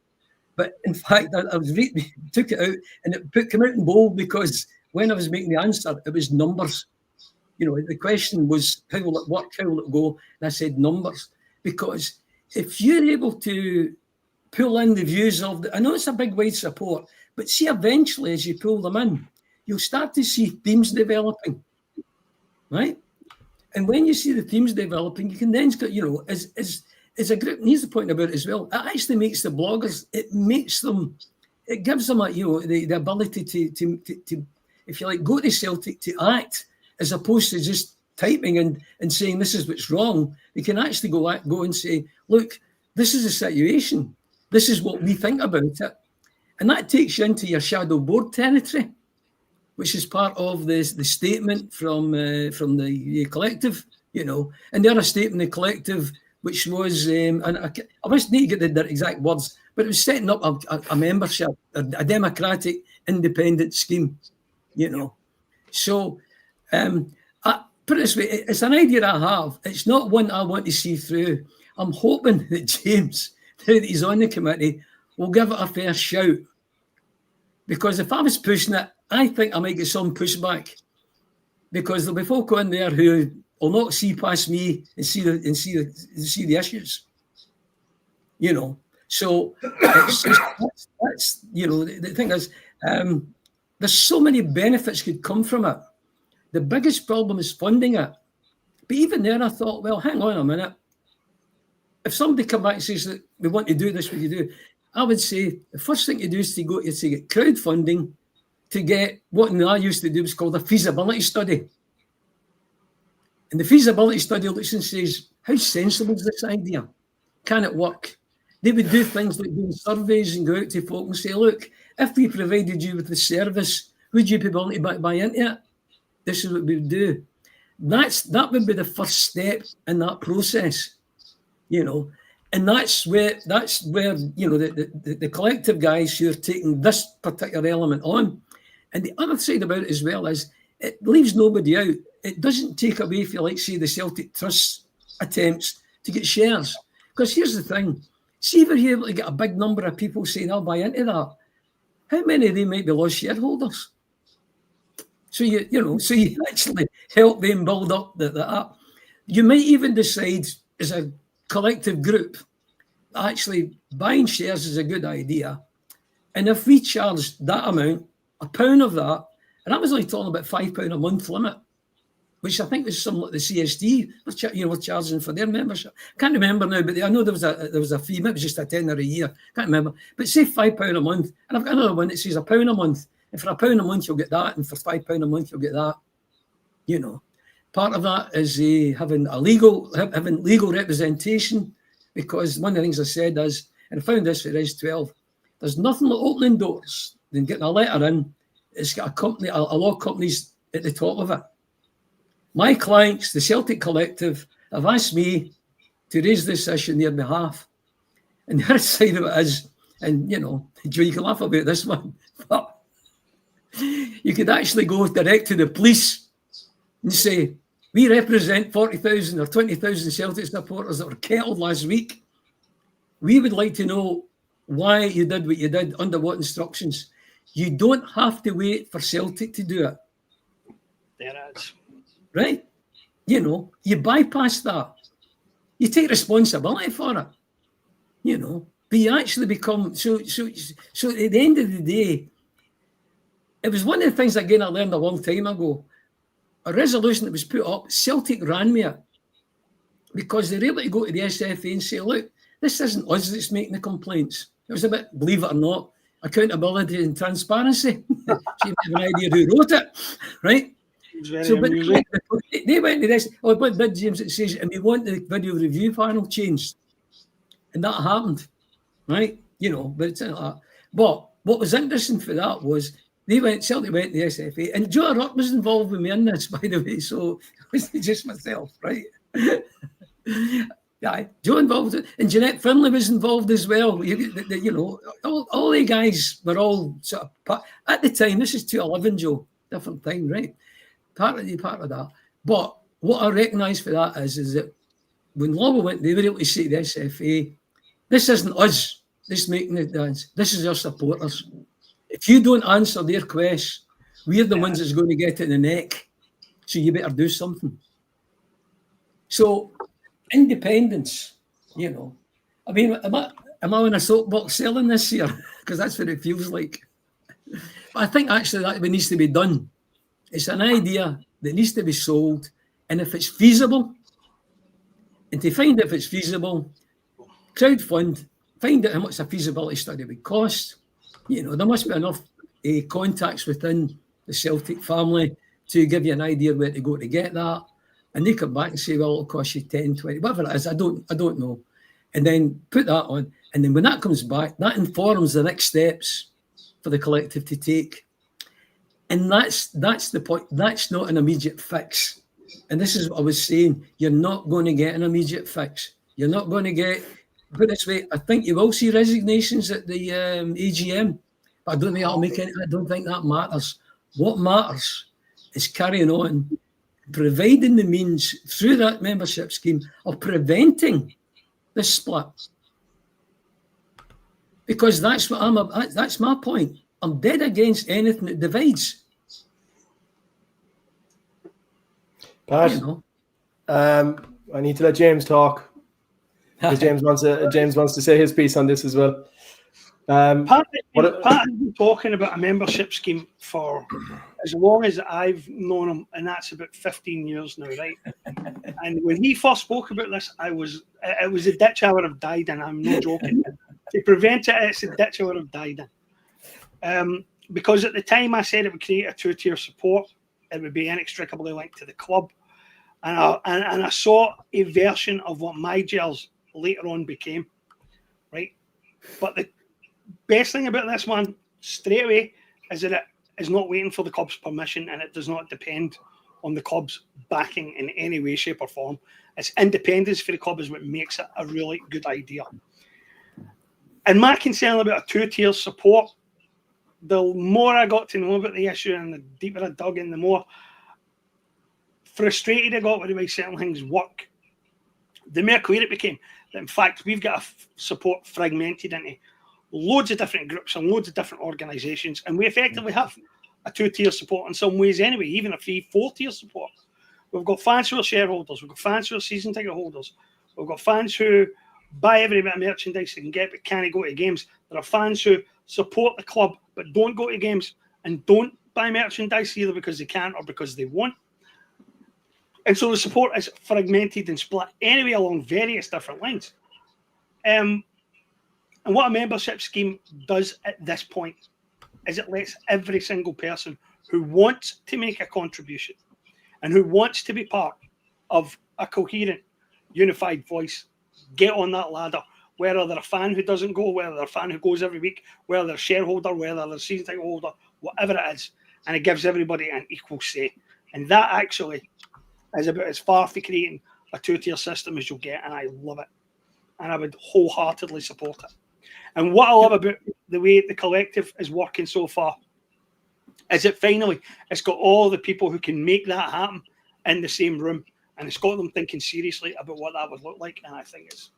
But in fact, I took it out and it came out in bold, because when I was making the answer, it was numbers. You know, the question was, how will it work? How will it go? And I said numbers. Because if you're able to pull in the views of I know it's a big wide support, but see, eventually as you pull them in, you'll start to see themes developing, right? And when you see the themes developing, you can then, you know, as a group, and here's the point about it as well, it actually makes the bloggers, it gives them the ability to, if you like, go to Celtic to act, as opposed to just typing and saying this is what's wrong. They can actually go and say, look, this is the situation. This is what we think about it. And that takes you into your shadow board territory, which is part of the statement from the collective, you know. And the other statement, the collective, which was, and I must need to get the exact words, but it was setting up a membership, a democratic, independent scheme, you know. So, I put it this way, it's an idea I have. It's not one I want to see through. I'm hoping that James, now that he's on the committee, will give it a fair shout. Because if I was pushing it, I think I might get some pushback. Because there'll be folk on there who will not see past me and see the issues. You know. So that's you know, the thing is, there's so many benefits could come from it. The biggest problem is funding it. But even there, I thought, well, hang on a minute. If somebody come back and says that we want to do this, what you do, I would say the first thing to do is to get crowdfunding to get what I used to do was called a feasibility study. And the feasibility study looks and says, how sensible is this idea? Can it work? They would do things like doing surveys and go out to folk and say, look, if we provided you with the service, would you be willing to buy into it? This is what we would do. That would be the first step in that process, you know. And that's where you know the collective guys who are taking this particular element on. And the other side about it as well is it leaves nobody out. It doesn't take away, if you like, say, the Celtic Trust attempts to get shares. Because here's the thing. See if you're able to get a big number of people saying, I'll buy into that. How many of them might be lost shareholders? So you actually help them build up that. You might even decide as a collective group, actually buying shares is a good idea. And if we charge that amount, £1 of that, and I was only talking about £5 a month limit, which I think was something like the CSD were charging for their membership. Can't remember now, but I know there was a fee, maybe it was just a tenner a year. Can't remember. But say £5 a month, and I've got another one that says £1 a month. And for £1 a month, you'll get that, and for £5 a month, you'll get that. You know. Part of that is having legal representation, because one of the things I said is, and I found this for Res 12, there's nothing like opening doors than getting a letter in. It's got a law companies at the top of it. My clients, the Celtic Collective, have asked me to raise this issue on their behalf. And the other side of it is, and you know, Joe, you can laugh about this one, but you could actually go direct to the police and say, we represent 40,000 or 20,000 Celtic supporters that were kettled last week. We would like to know why you did what you did, under what instructions. You don't have to wait for Celtic to do it. There it is. Right? You know, you bypass that. You take responsibility for it. You know, but you actually become, so at the end of the day, it was one of the things, again, I learned a long time ago. A resolution that was put up, Celtic ran me it because they're able to go to the SFA and say, look, this isn't us that's making the complaints. It was a bit, believe it or not, accountability and transparency. So you have an idea who wrote it, right? So, but they went to this, what did James? It says, and we want the video review panel changed. And that happened, right? You know, but it's like that. But what was interesting for that was, Celtic went to the SFA, and Joe Ruck was involved with me in this, by the way, so it wasn't just myself, right? Yeah, Joe involved it, and Jeanette Finlay was involved as well. You know, all the guys were all sort of, at the time, this is 2011, Joe, different time, right? Part of that. But what I recognise for that is that when Lobby went, they were able to say to the SFA, this isn't us that's making the dance, this is our supporters. If you don't answer their quest, we're the ones that's going to get it in the neck. So you better do something. So independence, you know. I mean, am I on a soapbox selling this here? Because that's what it feels like. But I think actually that needs to be done. It's an idea that needs to be sold. And if it's feasible, and to find if it's feasible, crowdfund, find out how much a feasibility study would cost. You know, there must be enough contacts within the Celtic family to give you an idea where to go to get that. And they come back and say, well, it'll cost you 10, 20, whatever it is. I don't know. And then put that on. And then when that comes back, that informs the next steps for the collective to take. And that's the point. That's not an immediate fix. And this is what I was saying. You're not going to get an immediate fix. You're not going to get, put it this way, I think you will see resignations at the AGM. But I don't think that'll make any, I don't think that matters. What matters is carrying on, providing the means through that membership scheme of preventing this split. Because that's what that's my point. I'm dead against anything that divides. Pat, You know? I need to let James talk. Because James wants to say his piece on this as well. Pat has been talking about a membership scheme for as long as I've known him, and that's about 15 years now, right? And when he first spoke about this, it was a ditch I would have died in. I'm not joking. To prevent it, it's a ditch I would have died in. Because at the time I said it would create a two-tier support, it would be inextricably linked to the club. And I saw a version of what my gels later on became, right? But the best thing about this one, straight away, is that it is not waiting for the club's permission, and it does not depend on the club's backing in any way, shape, or form. Its independence for the club is what makes it a really good idea. And my concern about a two-tier support, the more I got to know about the issue and the deeper I dug in, the more frustrated I got with the way certain things work. The more clear it became that, in fact, we've got a support fragmented into loads of different groups and loads of different organisations, and we effectively have a two-tier support in some ways anyway, even a 3-4-tier support. We've got fans who are shareholders, we've got fans who are season ticket holders, we've got fans who buy every bit of merchandise they can get but can't go to games. There are fans who support the club but don't go to games and don't buy merchandise either because they can't or because they won't. And so the support is fragmented and split anyway along various different lines. And what a membership scheme does at this point is it lets every single person who wants to make a contribution and who wants to be part of a coherent, unified voice get on that ladder, whether they're a fan who doesn't go, whether they're a fan who goes every week, whether they're a shareholder, whether they're a season ticket holder, whatever it is. And it gives everybody an equal say. And that actually is about as far from creating a two-tier system as you'll get, and I love it. And I would wholeheartedly support it. And what I love about the way the collective is working so far is that finally it's got all the people who can make that happen in the same room, and it's got them thinking seriously about what that would look like. And I think it's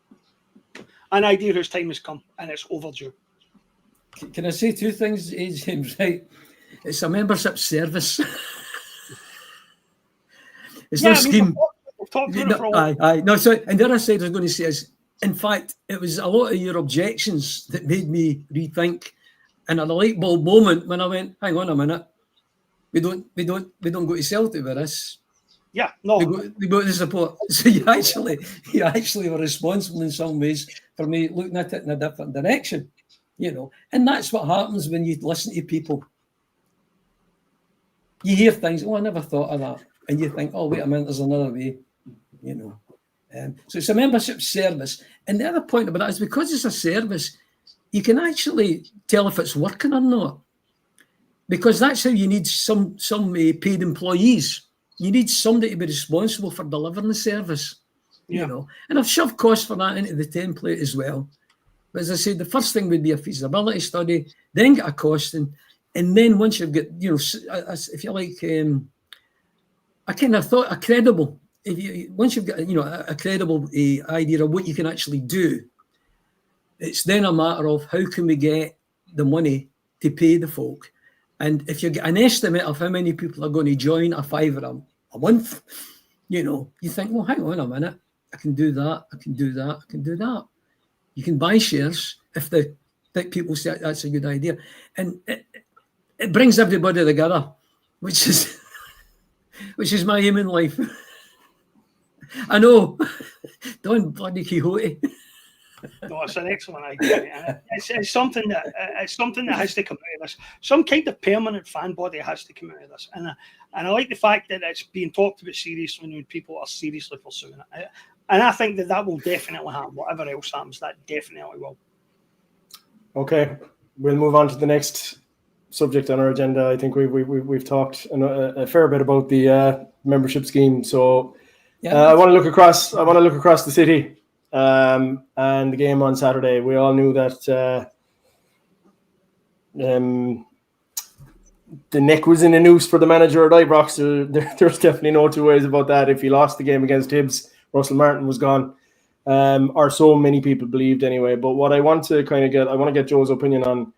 an idea whose time has come, and it's overdue. Can I say two things, James? Right, it's a membership service. It's no scheme. We've talked about it for a while. Aye. No, so, and the other side I was going to say is, in fact, it was a lot of your objections that made me rethink. And at a light bulb moment when I went, hang on a minute, we don't go to Celtic with this. Yeah, no. We go to support. So you actually were responsible in some ways for me looking at it in a different direction, you know. And that's what happens when you listen to people. You hear things, oh, I never thought of that. And you think, oh, wait a minute, there's another way, you know. So it's a membership service. And the other point about that is because it's a service, you can actually tell if it's working or not. Because that's how you need some paid employees. You need somebody to be responsible for delivering the service, you know. And I've shoved costs for that into the template as well. But as I said, the first thing would be a feasibility study, then get a costing, and then once you've got, you know, if you like, I kind of thought a credible. Once you've got, you know, a credible idea of what you can actually do, it's then a matter of how can we get the money to pay the folk. And if you get an estimate of how many people are going to join a £5 a month, you know, you think, well, hang on a minute, I can do that, I can do that, I can do that. You can buy shares if people say that's a good idea. And it brings everybody together, which is my aim in life. I know, Don bloody Quixote. No, it's an excellent idea, and it's something that has to come out of this. Some kind of permanent fan body has to come out of this, and I like the fact that it's being talked about seriously when people are seriously pursuing it. And I think that will definitely happen. Whatever else happens, that definitely will. Okay, we'll move on to the next subject on our agenda. I think we've talked a fair bit about the membership scheme. So I want to look across the city and the game on Saturday. We all knew that the neck was in a noose for the manager at Ibrox. There's definitely no two ways about that. If he lost the game against Hibs, Russell Martin was gone. Or so many people believed anyway. But what I want to get Joe's opinion on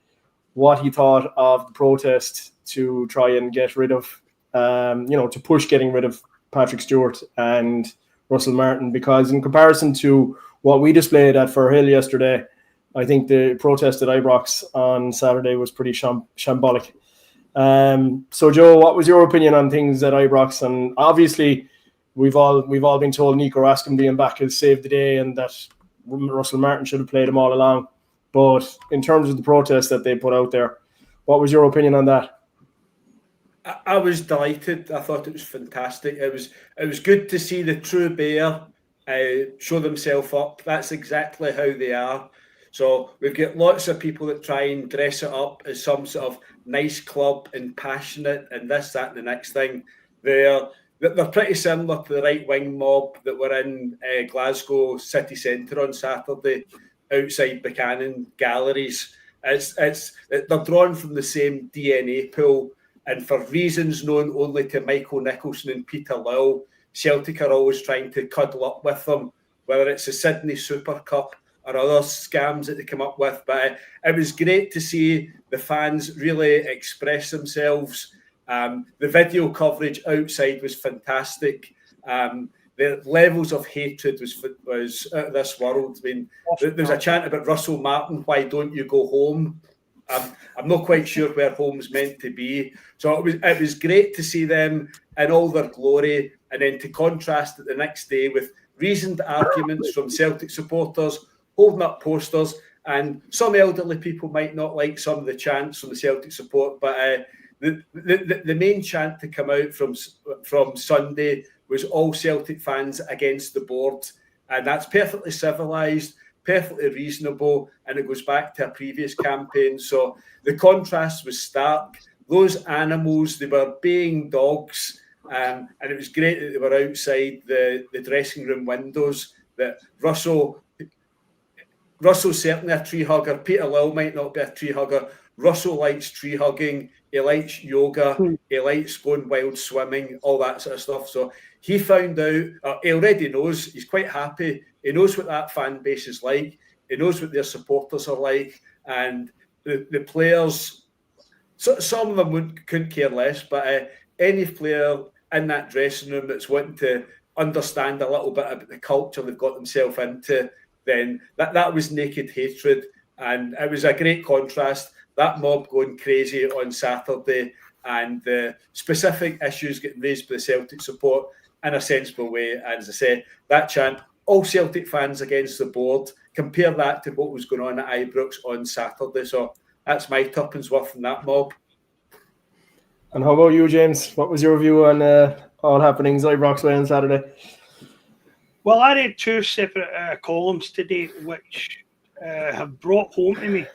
what he thought of the protest to try and get rid of, to push getting rid of Patrick Stewart and Russell Martin, because in comparison to what we displayed at Firhill yesterday, I think the protest at Ibrox on Saturday was pretty shambolic. So Joe, what was your opinion on things at Ibrox? And obviously, we've all been told Nico Raskin being back has saved the day, and that Russell Martin should have played him all along. But in terms of the protest that they put out there, what was your opinion on that? I was delighted. I thought it was fantastic. It was good to see the true bear show themselves up. That's exactly how they are. So we've got lots of people that try and dress it up as some sort of nice club and passionate and this, that, and the next thing. They're pretty similar to the right-wing mob that were in Glasgow city centre on Saturday, outside Buchanan Galleries. They're drawn from the same DNA pool, and for reasons known only to Michael Nicholson and Peter Lill, Celtic are always trying to cuddle up with them, whether it's the Sydney Super Cup or other scams that they come up with. But it was great to see the fans really express themselves. The video coverage outside was fantastic. The levels of hatred was out of this world. I mean, there's a chant about Russell Martin, why don't you go home? I'm not quite sure where home's meant to be. So it was great to see them in all their glory, and then to contrast it the next day with reasoned arguments from Celtic supporters holding up posters, and some elderly people might not like some of the chants from the Celtic support, but the main chant to come out from Sunday was all Celtic fans against the board, and that's perfectly civilised, perfectly reasonable, and it goes back to a previous campaign. So the contrast was stark. Those animals, they were baying dogs, and it was great that they were outside the dressing room windows. That Russell's certainly a tree hugger. Peter Lill might not be a tree hugger. Russell likes tree hugging. He likes yoga. He likes going wild swimming, all that sort of stuff. So he found out, he already knows, he's quite happy. He knows what that fan base is like. He knows what their supporters are like. And the players, so some of them couldn't care less, but any player in that dressing room that's wanting to understand a little bit about the culture they've got themselves into, then that was naked hatred. And it was a great contrast. That mob going crazy on Saturday, and the specific issues getting raised by the Celtic support in a sensible way. And as I said, that chant, all Celtic fans against the board, compare that to what was going on at Ibrox on Saturday. So that's my tuppence worth from that mob. And how about you, James? What was your view on all happenings Ibrox way on Saturday? Well, I read two separate columns today, which have brought home to me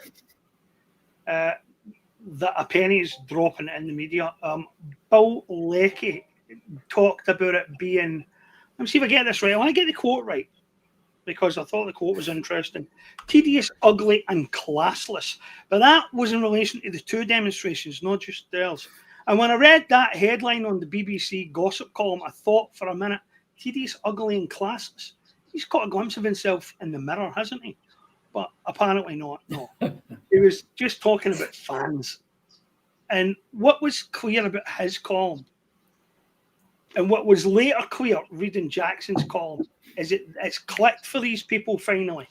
that a penny's dropping in the media. Bill Leckie talked about it being, let me see if I get this right. I want to get the quote right, because I thought the quote was interesting. Tedious, ugly, and classless. But that was in relation to the two demonstrations, not just theirs. And when I read that headline on the BBC gossip column, I thought for a minute, tedious, ugly, and classless. He's caught a glimpse of himself in the mirror, hasn't he? But apparently not. No. He was just talking about fans. And what was clear about his column, and what was later clear reading Jackson's column, is it's clicked for these people finally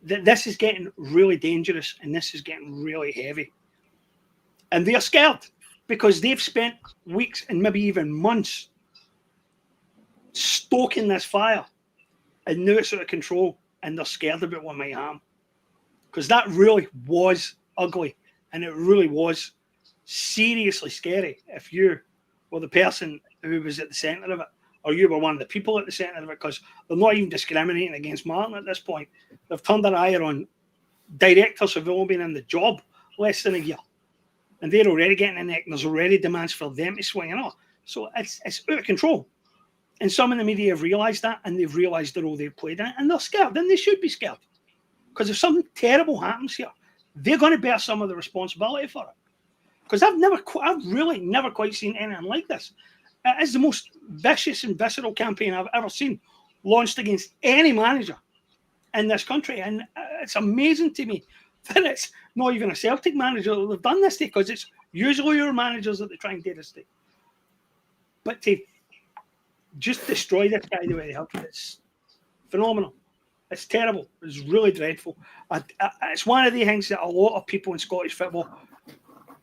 that this is getting really dangerous and this is getting really heavy. And they're scared because they've spent weeks and maybe even months stoking this fire, and now it's out of control. and they're scared about what might happen. Because that really was ugly, and it really was seriously scary if you were the person who was at the centre of it, or you were one of the people at the centre of it, because they're not even discriminating against Martin at this point. They've turned their ire on directors who've only been in the job less than a year, and they're already getting the neck, and there's already demands for them to swing it off. So it's out of control. And some in the media have realised that, and they've realised the role they've played in it, and they're scared, and they should be scared. Because if something terrible happens here, they're going to bear some of the responsibility for it. Because I've really never quite seen anything like this. It is the most vicious and visceral campaign I've ever seen launched against any manager in this country. And it's amazing to me that it's not even a Celtic manager that they've done this to, because it's usually your managers that they try and do this to. But to just destroy this guy the way they have, it's phenomenal. It's terrible. It's really dreadful. It's one of the things that a lot of people in Scottish football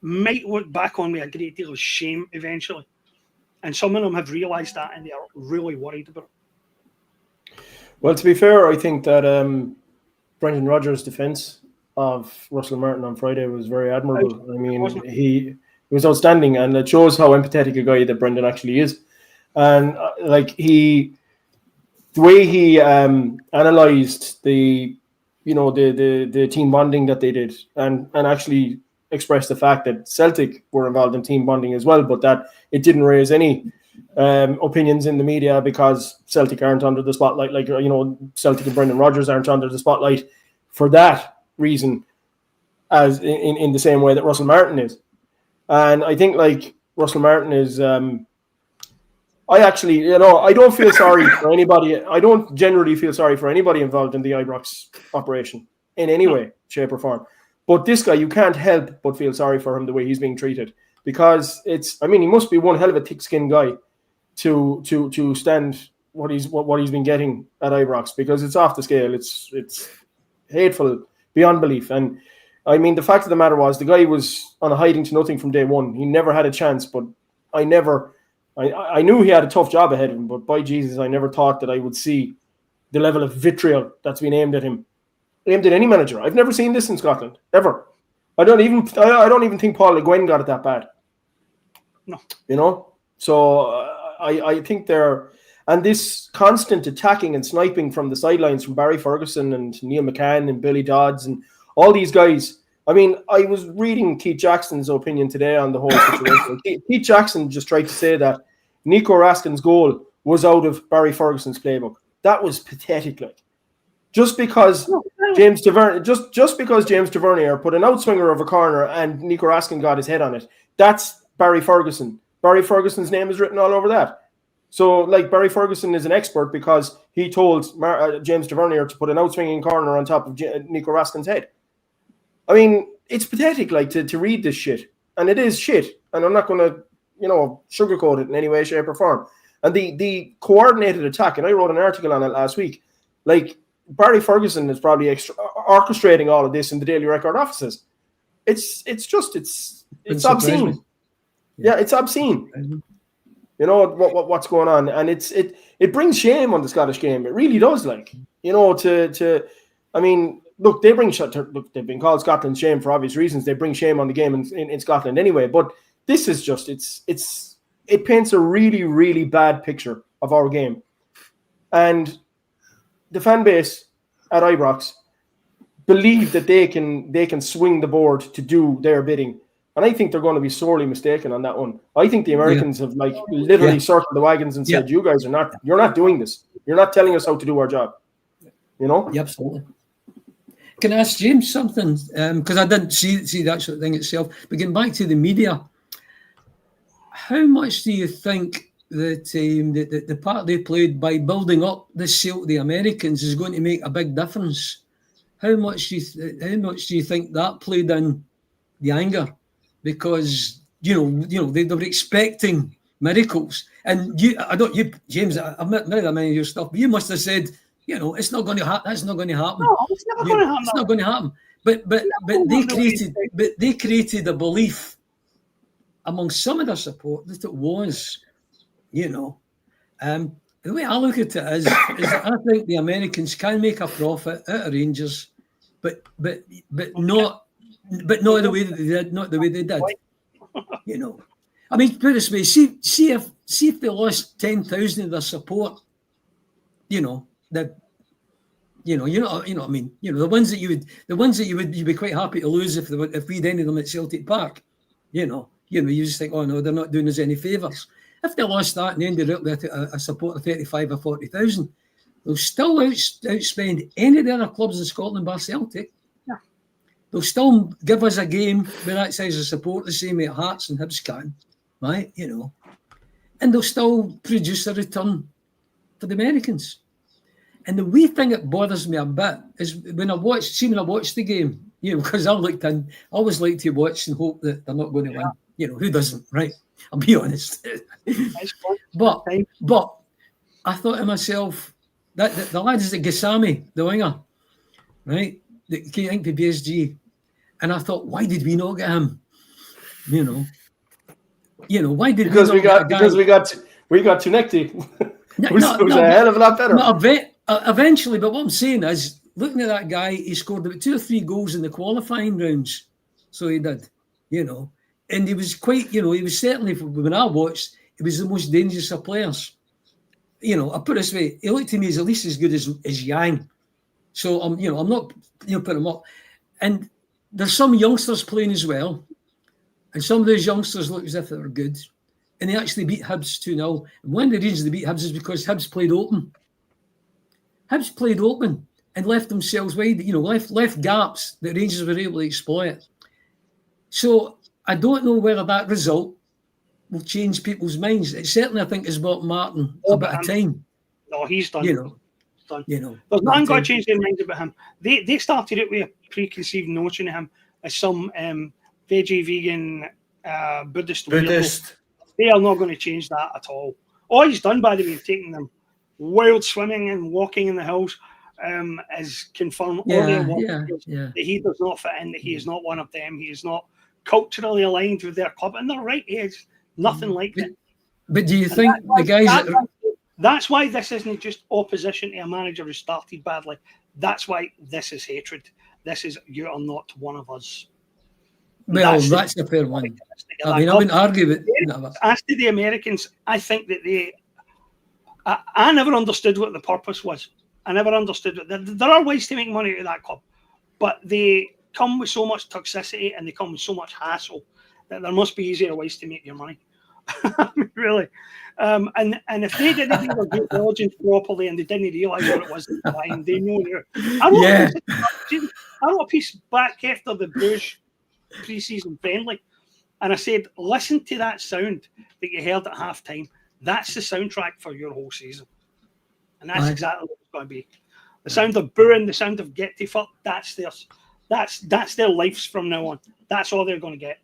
might look back on with a great deal of shame eventually. And some of them have realised that, and they are really worried about it. Well, to be fair, I think that Brendan Rodgers' defence of Russell Martin on Friday was very admirable. I mean, he was outstanding, and it shows how empathetic a guy that Brendan actually is. And the way he analysed the team bonding that they did, and actually expressed the fact that Celtic were involved in team bonding as well, but that it didn't raise any opinions in the media because Celtic aren't under the spotlight. Celtic and Brendan Rodgers aren't under the spotlight for that reason, as in the same way that Russell Martin is. And I think Russell Martin is. I actually, I don't feel sorry for anybody. I don't generally feel sorry for anybody involved in the Ibrox operation in any way, shape, or form. But this guy, you can't help but feel sorry for him the way he's being treated, because he must be one hell of a thick-skinned guy to stand what he's been getting at Ibrox, because it's off the scale. It's hateful beyond belief. And I mean, the fact of the matter was, the guy was on a hiding to nothing from day one. He never had a chance, but I knew he had a tough job ahead of him, but by Jesus, I never thought that I would see the level of vitriol that's been aimed at him, aimed at any manager. I've never seen this in Scotland, ever. I don't even think Paul Le Guen got it that bad. No. So I think and this constant attacking and sniping from the sidelines from Barry Ferguson and Neil McCann and Billy Dodds and all these guys. I mean, I was reading Keith Jackson's opinion today on the whole situation. Keith Jackson just tried to say that Nico Raskin's goal was out of Barry Ferguson's playbook. That was pathetic. Just because James Tavernier put an outswinger of a corner and Nico Raskin got his head on it, that's Barry Ferguson. Barry Ferguson's name is written all over that. So, Barry Ferguson is an expert because he told James Tavernier to put an outswinging corner on top of Nico Raskin's head. I mean, it's pathetic, to read this shit. And it is shit. And I'm not going to, sugarcoat it in any way, shape, or form. And the coordinated attack, and I wrote an article on it last week, Barry Ferguson is probably orchestrating all of this in the Daily Record offices. It's obscene. Yeah, it's obscene. What's going on. And it brings shame on the Scottish game. It really does, Look, they've been called Scotland's shame for obvious reasons. They bring shame on the game in Scotland anyway. But this is just, it paints a really, really bad picture of our game. And the fan base at Ibrox believe that they can swing the board to do their bidding. And I think they're going to be sorely mistaken on that one. I think the Americans have literally circled the wagons and said, you guys you're not doing this. You're not telling us how to do our job. Yeah, absolutely. Can I ask James something? Because I didn't see the actual thing itself. But getting back to the media, how much do you think that the part they played by building up this sale to the Americans is going to make a big difference? How much do you think that played in the anger? Because they were expecting miracles, and James, I've met that many of your stuff, but you must have said, it's not going to happen. That's not going to happen. No, it's never going to happen. It's not going to happen. But they created a belief among some of their support that it was, the way I look at it is that I think the Americans can make a profit out of Rangers, but not the way that they did, not the way they did. You know, I mean, put it this way: see if they lost 10,000 of their support, you know, that. You know, I mean, the ones that you'd be quite happy to lose if we'd ended them at Celtic Park, you just think, oh no, they're not doing us any favours. If they lost that and ended up with a support of 35 or 40,000, they'll still outspend any of the other clubs in Scotland bar Celtic. Yeah. They'll still give us a game with that size of support, the same way Hearts and Hibs can, right? And they'll still produce a return for the Americans. And the wee thing that bothers me a bit is when I watch the game, because I always like to watch and hope that they're not going to win. Who doesn't, right? I'll be honest. but I thought to myself that the lads at Gassami, the winger, right, that came into PSG, and I thought, why did we not get him? Why did because we got we got Tunekti. It was a hell of a lot better. Eventually, but what I'm saying is, looking at that guy, he scored about 2 or 3 goals in the qualifying rounds. So he did, and he was quite, he was certainly, when I watched, he was the most dangerous of players. I put it this way, he looked to me as at least as good as Yang. So I'm not, putting him up. And there's some youngsters playing as well, and some of those youngsters look as if they were good, and they actually beat Hibs 2-0. And one of the reasons they beat Hibs is because Hibs played open. Hibs played open and left themselves wide, left gaps that Rangers were able to exploit. So I don't know whether that result will change people's minds. It certainly, I think, has bought Martin a bit of time. No, he's done. Done. There's nothing got to change their minds about him. They started it with a preconceived notion of him as some veggie, vegan, Buddhist. They are not going to change that at all. All he's done, by the way, taking them wild swimming and walking in the hills, is confirmed that he does not fit in, that he is not one of them. He is not culturally aligned with their club. And they're right, he is nothing like that. But do you think the guys... That's why this isn't just opposition to a manager who started badly. That's why this is hatred. This is, you are not one of us. Well, that's a fair one. I mean, I wouldn't argue with that. As to the Americans, I think that I never understood what the purpose was. I never understood it. There are ways to make money out of that club, but they come with so much toxicity and they come with so much hassle that there must be easier ways to make your money. Really. And if they didn't do their due diligence properly and they didn't realise what it was at the time, they know I wrote a piece back after the Bruges pre-season friendly, and I said, listen to that sound that you heard at half time. That's the soundtrack for your whole season. And that's exactly what it's going to be. The sound of booing, the sound of get to fuck, that's theirs. That's their lives from now on. That's all they're going to get.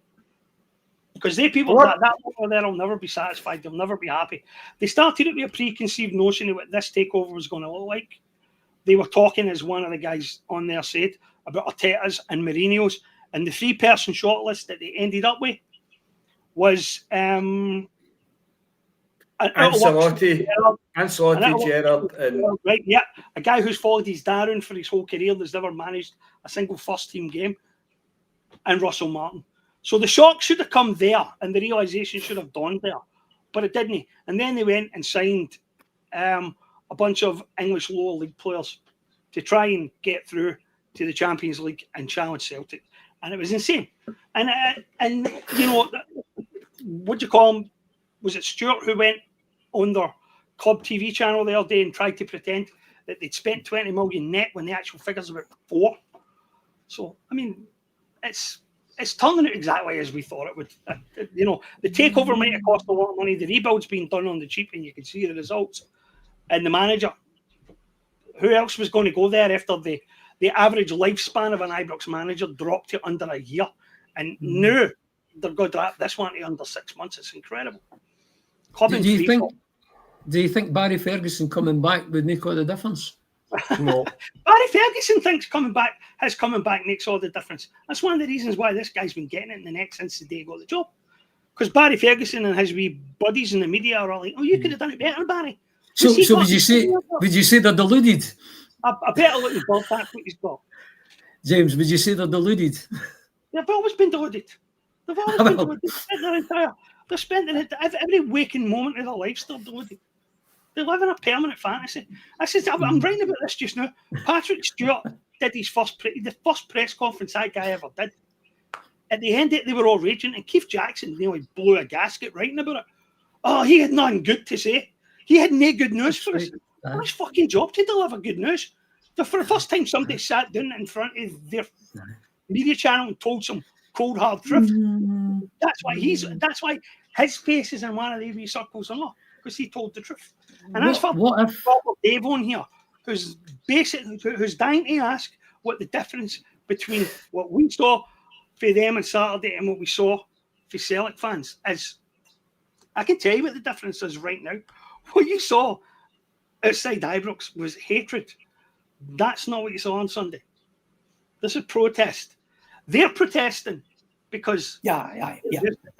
Because they people that over there will never be satisfied. They'll never be happy. They started it with a preconceived notion of what this takeover was going to look like. They were talking, as one of the guys on there said, about Arteta's and Mourinho's, and the 3-person shortlist that they ended up with was Ancelotti, Gerrard, and right, yeah, a guy who's followed his dad around for his whole career, that's never managed a single first-team game, and Russell Martin. So the shock should have come there, and the realisation should have dawned there, but it didn't. And then they went and signed a bunch of English lower league players to try and get through to the Champions League and challenge Celtic, and it was insane. And what do you call him? Was it Stewart who went on their club TV channel the other day and tried to pretend that they'd spent 20 million net when the actual figure's about 4? So, I mean, it's turning out exactly as we thought it would. The takeover might have cost a lot of money. The rebuild's been done on the cheap, and you can see the results. And the manager, who else was going to go there after the average lifespan of an Ibrox manager dropped to under a year? And now they're going to drop this one to under 6 months. It's incredible. Do you think Barry Ferguson coming back would make all the difference? No. Barry Ferguson thinks coming back makes all the difference. That's one of the reasons why this guy's been getting it in the neck since the day he got the job. Because Barry Ferguson and his wee buddies in the media are all like, oh, you could have done it better, Barry. So would you say they're deluded? I better look at Bob. That's what he's got. James, would you say they're deluded? They've always been deluded. They've always been deluded. They've spent every waking moment of their life still deluded. They live in a permanent fantasy. I'm writing about this just now. Patrick Stewart did the first press conference that guy ever did. At the end of it, they were all raging, and Keith Jackson nearly blew a gasket writing about it. Oh, he had nothing good to say. He had no good news for us. It's his fucking job to deliver good news. For the first time, somebody sat down in front of their media channel and told some cold hard truth. That's why his face is in one of the wee circles on there, because he told the truth. And as for Dave on here, who's dying to ask what the difference between what we saw for them on Saturday and what we saw for Celtic fans is, I can tell you what the difference is right now. What you saw outside Ibrox was hatred. That's not what you saw on Sunday. This is protest. They're protesting because they're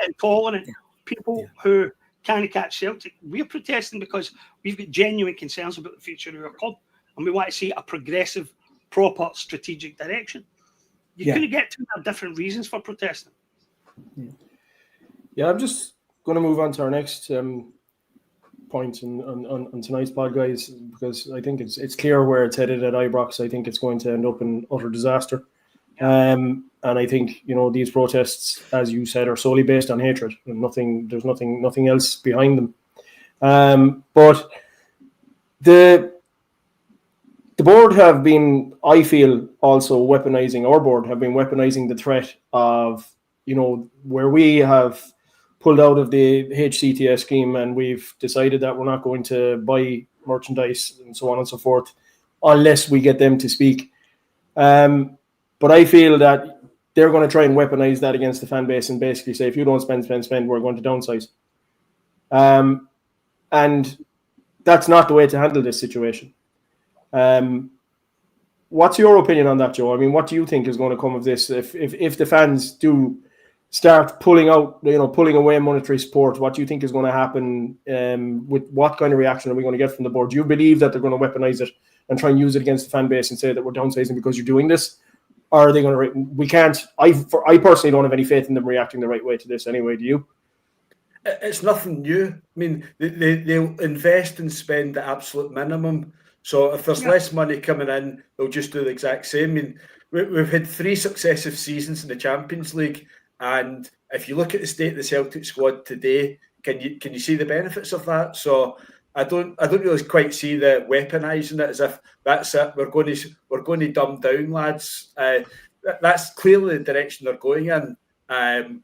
intolerant people who can't catch Celtic. We're protesting because we've got genuine concerns about the future of our club, and we want to see a progressive, proper, strategic direction. You couldn't get to different reasons for protesting. Yeah, I'm just going to move on to our next point on tonight's pod, guys, because I think it's clear where it's headed at Ibrox. I think it's going to end up in utter disaster. And I think, these protests, as you said, are solely based on hatred. And there's nothing else behind them. But the board have been, I feel, also weaponizing, our board have been weaponizing the threat of, where we have pulled out of the HCTS scheme and we've decided that we're not going to buy merchandise and so on and so forth unless we get them to speak. But I feel that they're going to try and weaponize that against the fan base and basically say, if you don't spend, we're going to downsize. And that's not the way to handle this situation. What's your opinion on that, Joe? I mean, what do you think is going to come of this if the fans do start pulling away monetary support? What do you think is going to happen? With what kind of reaction are we going to get from the board? Do you believe that they're going to weaponize it and try and use it against the fan base and say that we're downsizing because you're doing this? Or are they going to? We can't. I personally don't have any faith in them reacting the right way to this. Anyway, do you? It's nothing new. I mean, they'll invest and spend the absolute minimum. So if there's less money coming in, they'll just do the exact same. I mean, we've had 3 successive seasons in the Champions League, and if you look at the state of the Celtic squad today, can you see the benefits of that? So I don't really quite see the weaponising it as if that's it. We're going to dumb down, lads. That's clearly the direction they're going in.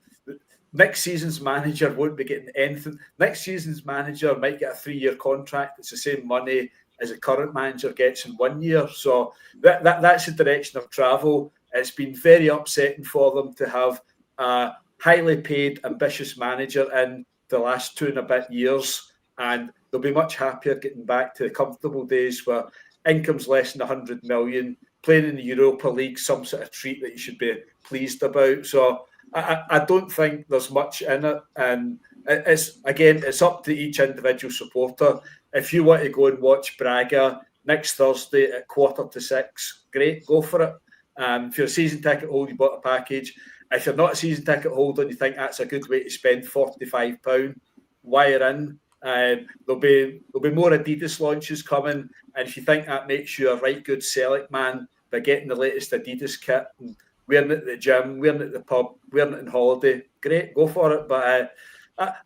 Next season's manager won't be getting anything. Next season's manager might get a 3-year contract. It's the same money as a current manager gets in 1 year. So that's the direction of travel. It's been very upsetting for them to have a highly paid, ambitious manager in the last 2 and a bit years, and they'll be much happier getting back to the comfortable days where income's less than 100 million, playing in the Europa League, some sort of treat that you should be pleased about. So I don't think there's much in it, and it's up to each individual supporter. If you want to go and watch Braga next Thursday at 5:45, great, go for it. If you're a season ticket holder, you bought a package. If you're not a season ticket holder and you think that's a good way to spend £45, wire in. There'll be more Adidas launches coming, and if you think that makes you a right good Celtic man by getting the latest Adidas kit and wearing it at the gym, wearing it at the pub, wearing it on holiday, great, go for it. But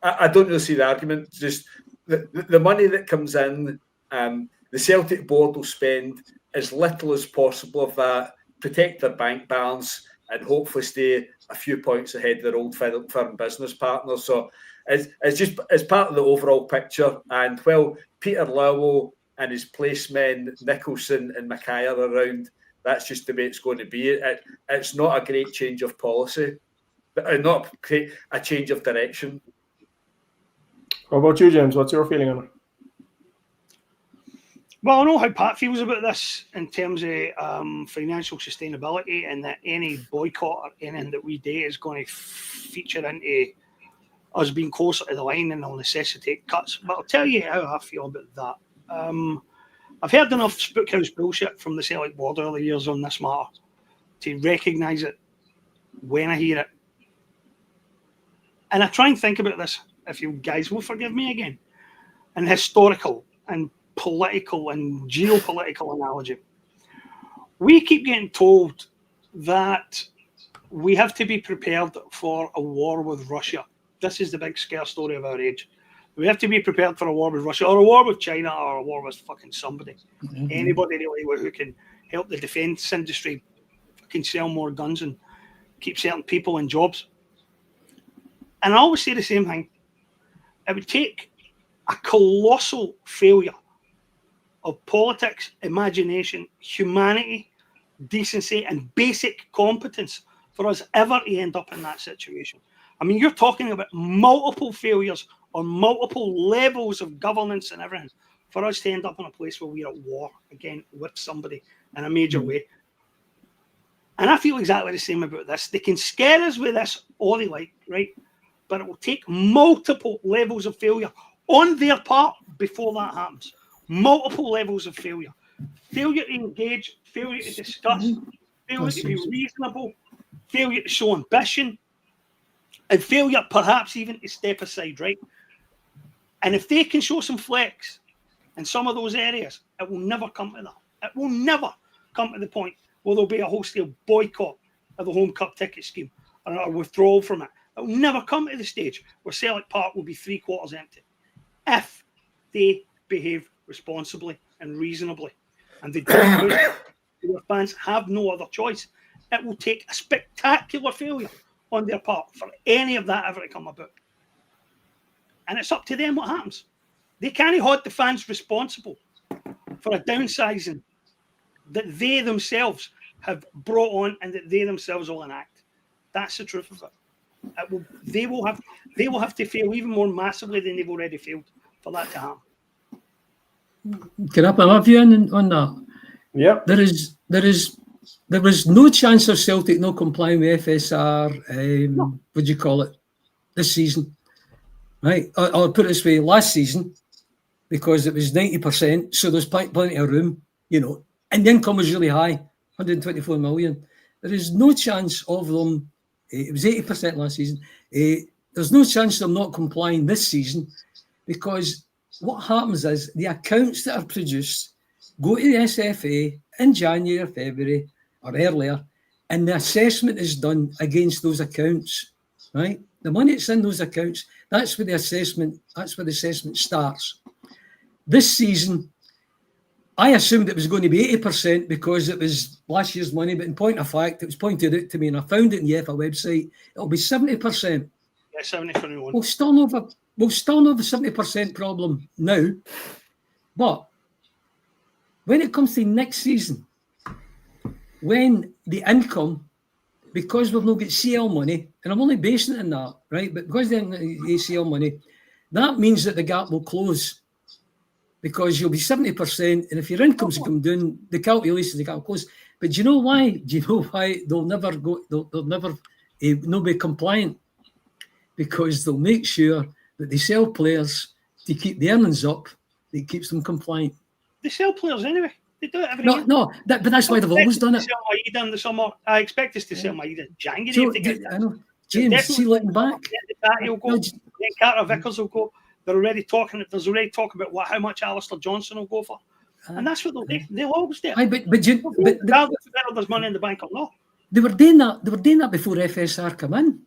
I don't really see the argument. Just the money that comes in, the Celtic board will spend as little as possible of that, protect their bank balance, and hopefully stay a few points ahead of their old firm business partners. So it's part of the overall picture. And while Peter Lowell and his placemen, Nicholson and Mackay are around, that's just the way it's going to be. It's not a great change of policy, not a change of direction. How about you, James? What's your feeling on it? Well, I know how Pat feels about this in terms of financial sustainability, and that any boycott or anything that we do is going to feature into us being closer to the line and will necessitate cuts. But I'll tell you how I feel about that. I've heard enough spookhouse bullshit from the Celtic board over the years on this matter to recognise it when I hear it. And I try and think about this, if you guys will forgive me again, in historical and political and geopolitical analogy. We keep getting told that we have to be prepared for a war with Russia. This is the big scare story of our age. We have to be prepared for a war with Russia or a war with China or a war with fucking somebody. Mm-hmm. Anybody really who can help the defence industry fucking sell more guns and keep certain people in jobs. And I always say the same thing. It would take a colossal failure of politics, imagination, humanity, decency, and basic competence for us ever to end up in that situation. I mean, you're talking about multiple failures on multiple levels of governance and everything for us to end up in a place where we're at war again with somebody in a major way. And I feel exactly the same about this. They can scare us with this all they like, right? But it will take multiple levels of failure on their part before that happens. Multiple levels of failure. Failure to engage, failure to discuss, failure to be reasonable, failure to show ambition, and failure perhaps even to step aside, right? And if they can show some flex in some of those areas, it will never come to that. It will never come to the point where there'll be a wholesale boycott of the home cup ticket scheme or a withdrawal from it. It will never come to the stage where Celtic Park will be 3/4 empty if they behave responsibly and reasonably. And they don't. Their fans have no other choice. It will take a spectacular failure on their part for any of that ever to come about. And it's up to them what happens. They can't hold the fans responsible for a downsizing that they themselves have brought on and that they themselves will enact. That's the truth of it. They will have to fail even more massively than they've already failed for that to happen. Can I put my view on that? Yeah. There was no chance of Celtic not complying with FSR. What do you call it? This season, right? I'll put it this way: last season, because it was 90%, so there's plenty of room, and the income was really high, 124 million. There is no chance of them. It was 80% last season. There's no chance of them not complying this season, because what happens is the accounts that are produced go to the SFA in January or February or earlier, and the assessment is done against those accounts, right? The money that's in those accounts, that's where the assessment starts. This season, I assumed it was going to be 80% because it was last year's money, but in point of fact, it was pointed out to me, and I found it in the FA website, it'll be 70%. Yeah, 70-21. We'll still have the 70% problem now, but when it comes to next season, when the income, because we've not got CL money, and I'm only basing it on that, right? But because they haven't got ACL money, that means that the gap will close, because you'll be 70%, and if your incomes come down, the calculation, the gap will close. But do you know why? Do you know why they'll never go? They'll never not be compliant, because they'll make sure that they sell players to keep the earnings up. That keeps them compliant. They sell players anyway. They do it every year. But that's why they've always done it. Sell Maeda in the summer. I expect us to sell Maeda in January. So, if they get I know. James, see looking back. He'll go. Carter Vickers will go. They're already talking. There's already talk about how much Alistair Johnson will go for, and that's what they'll do. They'll always do it. But regardless of whether there's money in the bank or not. They were doing that before FSR come in.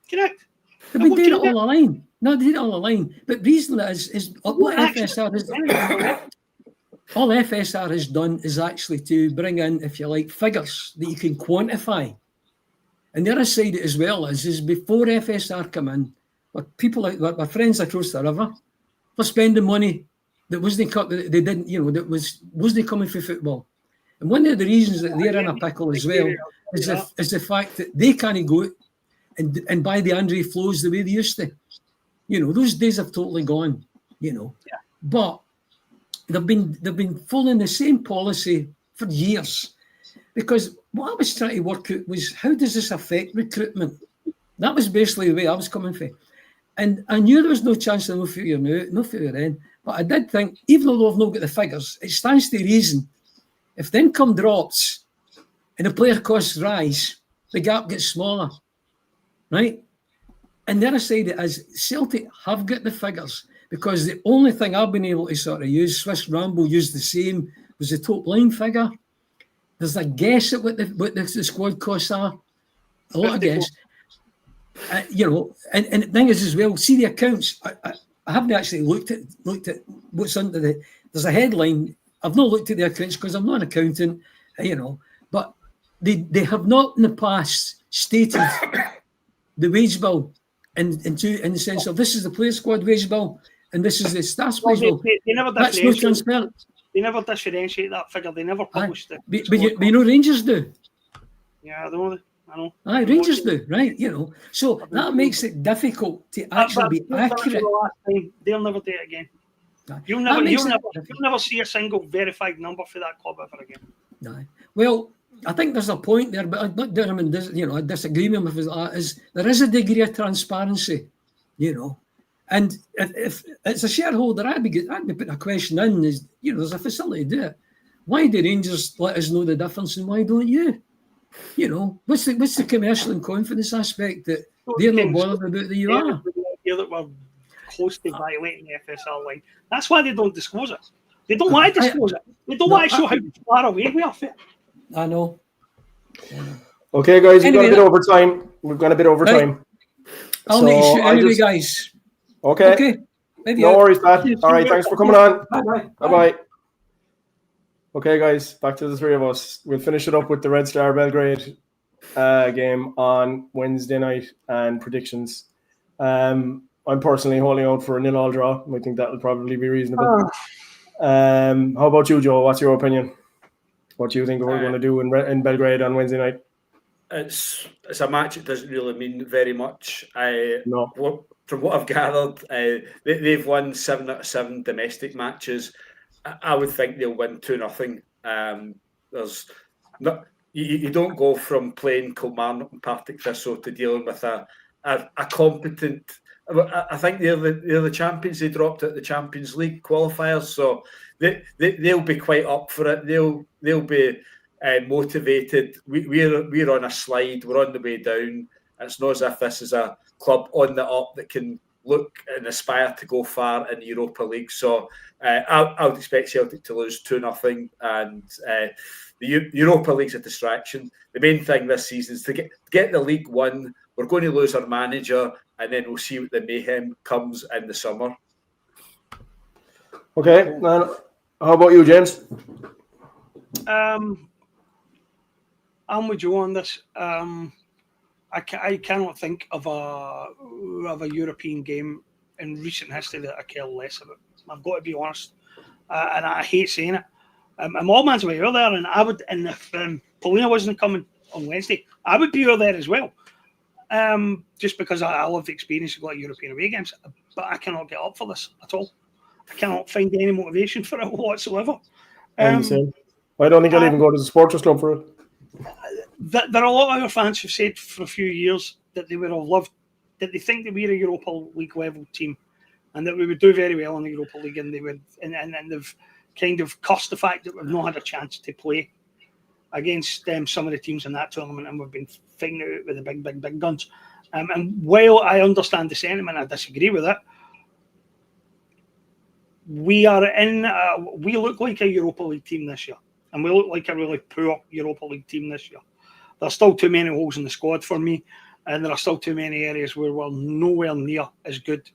Correct. They've been doing it all along. No, they did it all along. But the reason is what FSR has. All FSR has done is actually to bring in, if you like, figures that you can quantify. And the other side as well is before FSR come in, people like my friends across the river were spending money that wasn't they didn't, that wasn't coming for football. And one of the reasons that they're in a pickle as well is the fact that they can't go and buy the Andre Flows the way they used to. Those days have totally gone. But they've been following the same policy for years, because what I was trying to work out was, how does this affect recruitment? That was basically the way I was coming from. And I knew there was no chance of no failure now, no failure then. But I did think, even though they've not got the figures, it stands to reason. If the income drops and the player costs rise, the gap gets smaller, right? And the other side is Celtic have got the figures, because the only thing I've been able to sort of use, Swiss Ramble used the same, was the top line figure. There's a guess at what the squad costs are. A lot of guess. And the thing is as well, see the accounts. I haven't actually looked at what's under the. There's a headline. I've not looked at the accounts because I'm not an accountant, but they have not in the past stated the wage bill in the sense of this is the player squad wage bill and this is the staff's wage bill. They never That's no transparent. They never differentiate that figure. They never published it. But you know Rangers do. Yeah, I know. Aye, Rangers do, right? So that makes it difficult to actually be accurate. They'll never do it again. You'll never see a single verified number for that club ever again. No. Well, I think there's a point there, but I disagree with him is there is a degree of transparency, and if it's a shareholder, I'd be putting a question in. Is there's a facility to do it. Why do Rangers let us know the difference, and why don't you? What's the commercial and confidence aspect that they're not bothered about that you are? That we're close to violating the FSR line. That's why they don't disclose it. They don't want to disclose it. They don't want to show how far away we are from it. I know. Okay, guys, we've got a bit over time. We've got a bit over time. I'll let you shoot anyway, guys. Okay. No worries, Pat. All right, thanks for coming on. Bye-bye. Okay, guys, back to the three of us. We'll finish it up with the Red Star Belgrade game on Wednesday night and predictions. I'm personally holding out for a 0-0 draw. I think that will probably be reasonable. How about you, Joe? What's your opinion? What do you think we're going to do in Belgrade on Wednesday night? It's a match that doesn't really mean very much. No. From what I've gathered, they've won 7 out of 7 domestic matches. I would think they'll win 2-0. There's not you don't go from playing Kilmarnock and Partick Thistle to dealing with a competent. I think they're the champions. They dropped at the Champions League qualifiers, so they'll be quite up for it. They'll be motivated. We're on a slide. We're on the way down. It's not as if this is a club on the up that can look and aspire to go far in the Europa League. So I would expect Celtic to lose 2-0, and the Europa League's a distraction. The main thing this season is to get the league won. We're going to lose our manager, and then we'll see what the mayhem comes in the summer. Okay, how about you, James? I'm with you on this. I cannot think of a European game in recent history that I care less about. I've got to be honest, and I hate saying it. I'm all man's way over there, and I would. And if Paulina wasn't coming on Wednesday, I would be over there as well. Just because I love the experience of going to European away games, but I cannot get up for this at all. I cannot find any motivation for it whatsoever. I don't think I'll even go to the Supporters Club for it. There are a lot of our fans who've said for a few years that they would have loved, that they think that we're a Europa League level team, and that we would do very well in the Europa League, and they would, and they've kind of cursed the fact that we've not had a chance to play against some of the teams in that tournament, and we've been fighting it out with the big guns. And while I understand the sentiment, I disagree with it. We look like a Europa League team this year, and we look like a really poor Europa League team this year. There's still too many holes in the squad for me, and there are still too many areas where we're nowhere near as good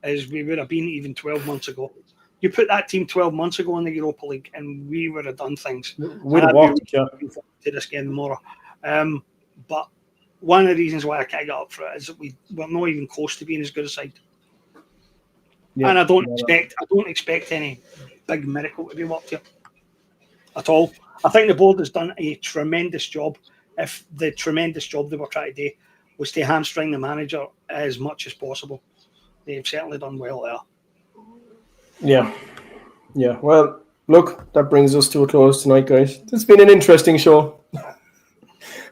as we would have been even 12 months ago. You put that team 12 months ago in the Europa League, and we would have done things. We'd have walked to this game tomorrow. But one of the reasons why I can't get up for it is that we're not even close to being as good a side. Yeah, and I don't expect any big miracle to be worked here at all. I think the board has done a tremendous job. If the tremendous job they were trying to do was to hamstring the manager as much as possible, they've certainly done well there. Yeah. Well, look, that brings us to a close tonight, guys. It's been an interesting show.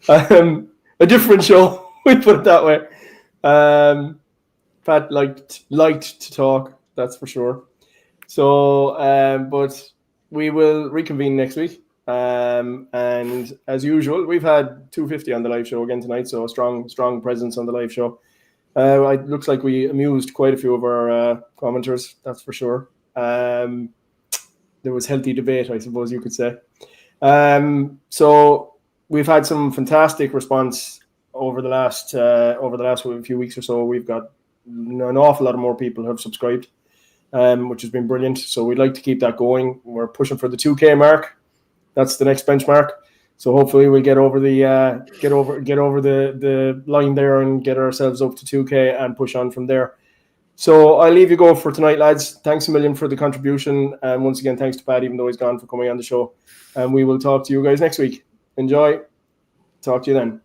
A different show, we put it that way. Pat liked to talk, that's for sure. So, but we will reconvene next week. And as usual, we've had 250 on the live show again tonight. So strong presence on the live show. It looks like we amused quite a few of our commenters, that's for sure. There was healthy debate, I suppose you could say. So we've had some fantastic response over the last few weeks or so. We've got an awful lot of more people who have subscribed, which has been brilliant. So we'd like to keep that going. We're pushing for the 2K mark. That's the next benchmark. So hopefully we'll get over the line there and get ourselves up to 2K and push on from there. So I'll leave you go for tonight, lads. Thanks a million for the contribution. And once again, thanks to Pat, even though he's gone, for coming on the show. And we will talk to you guys next week. Enjoy. Talk to you then.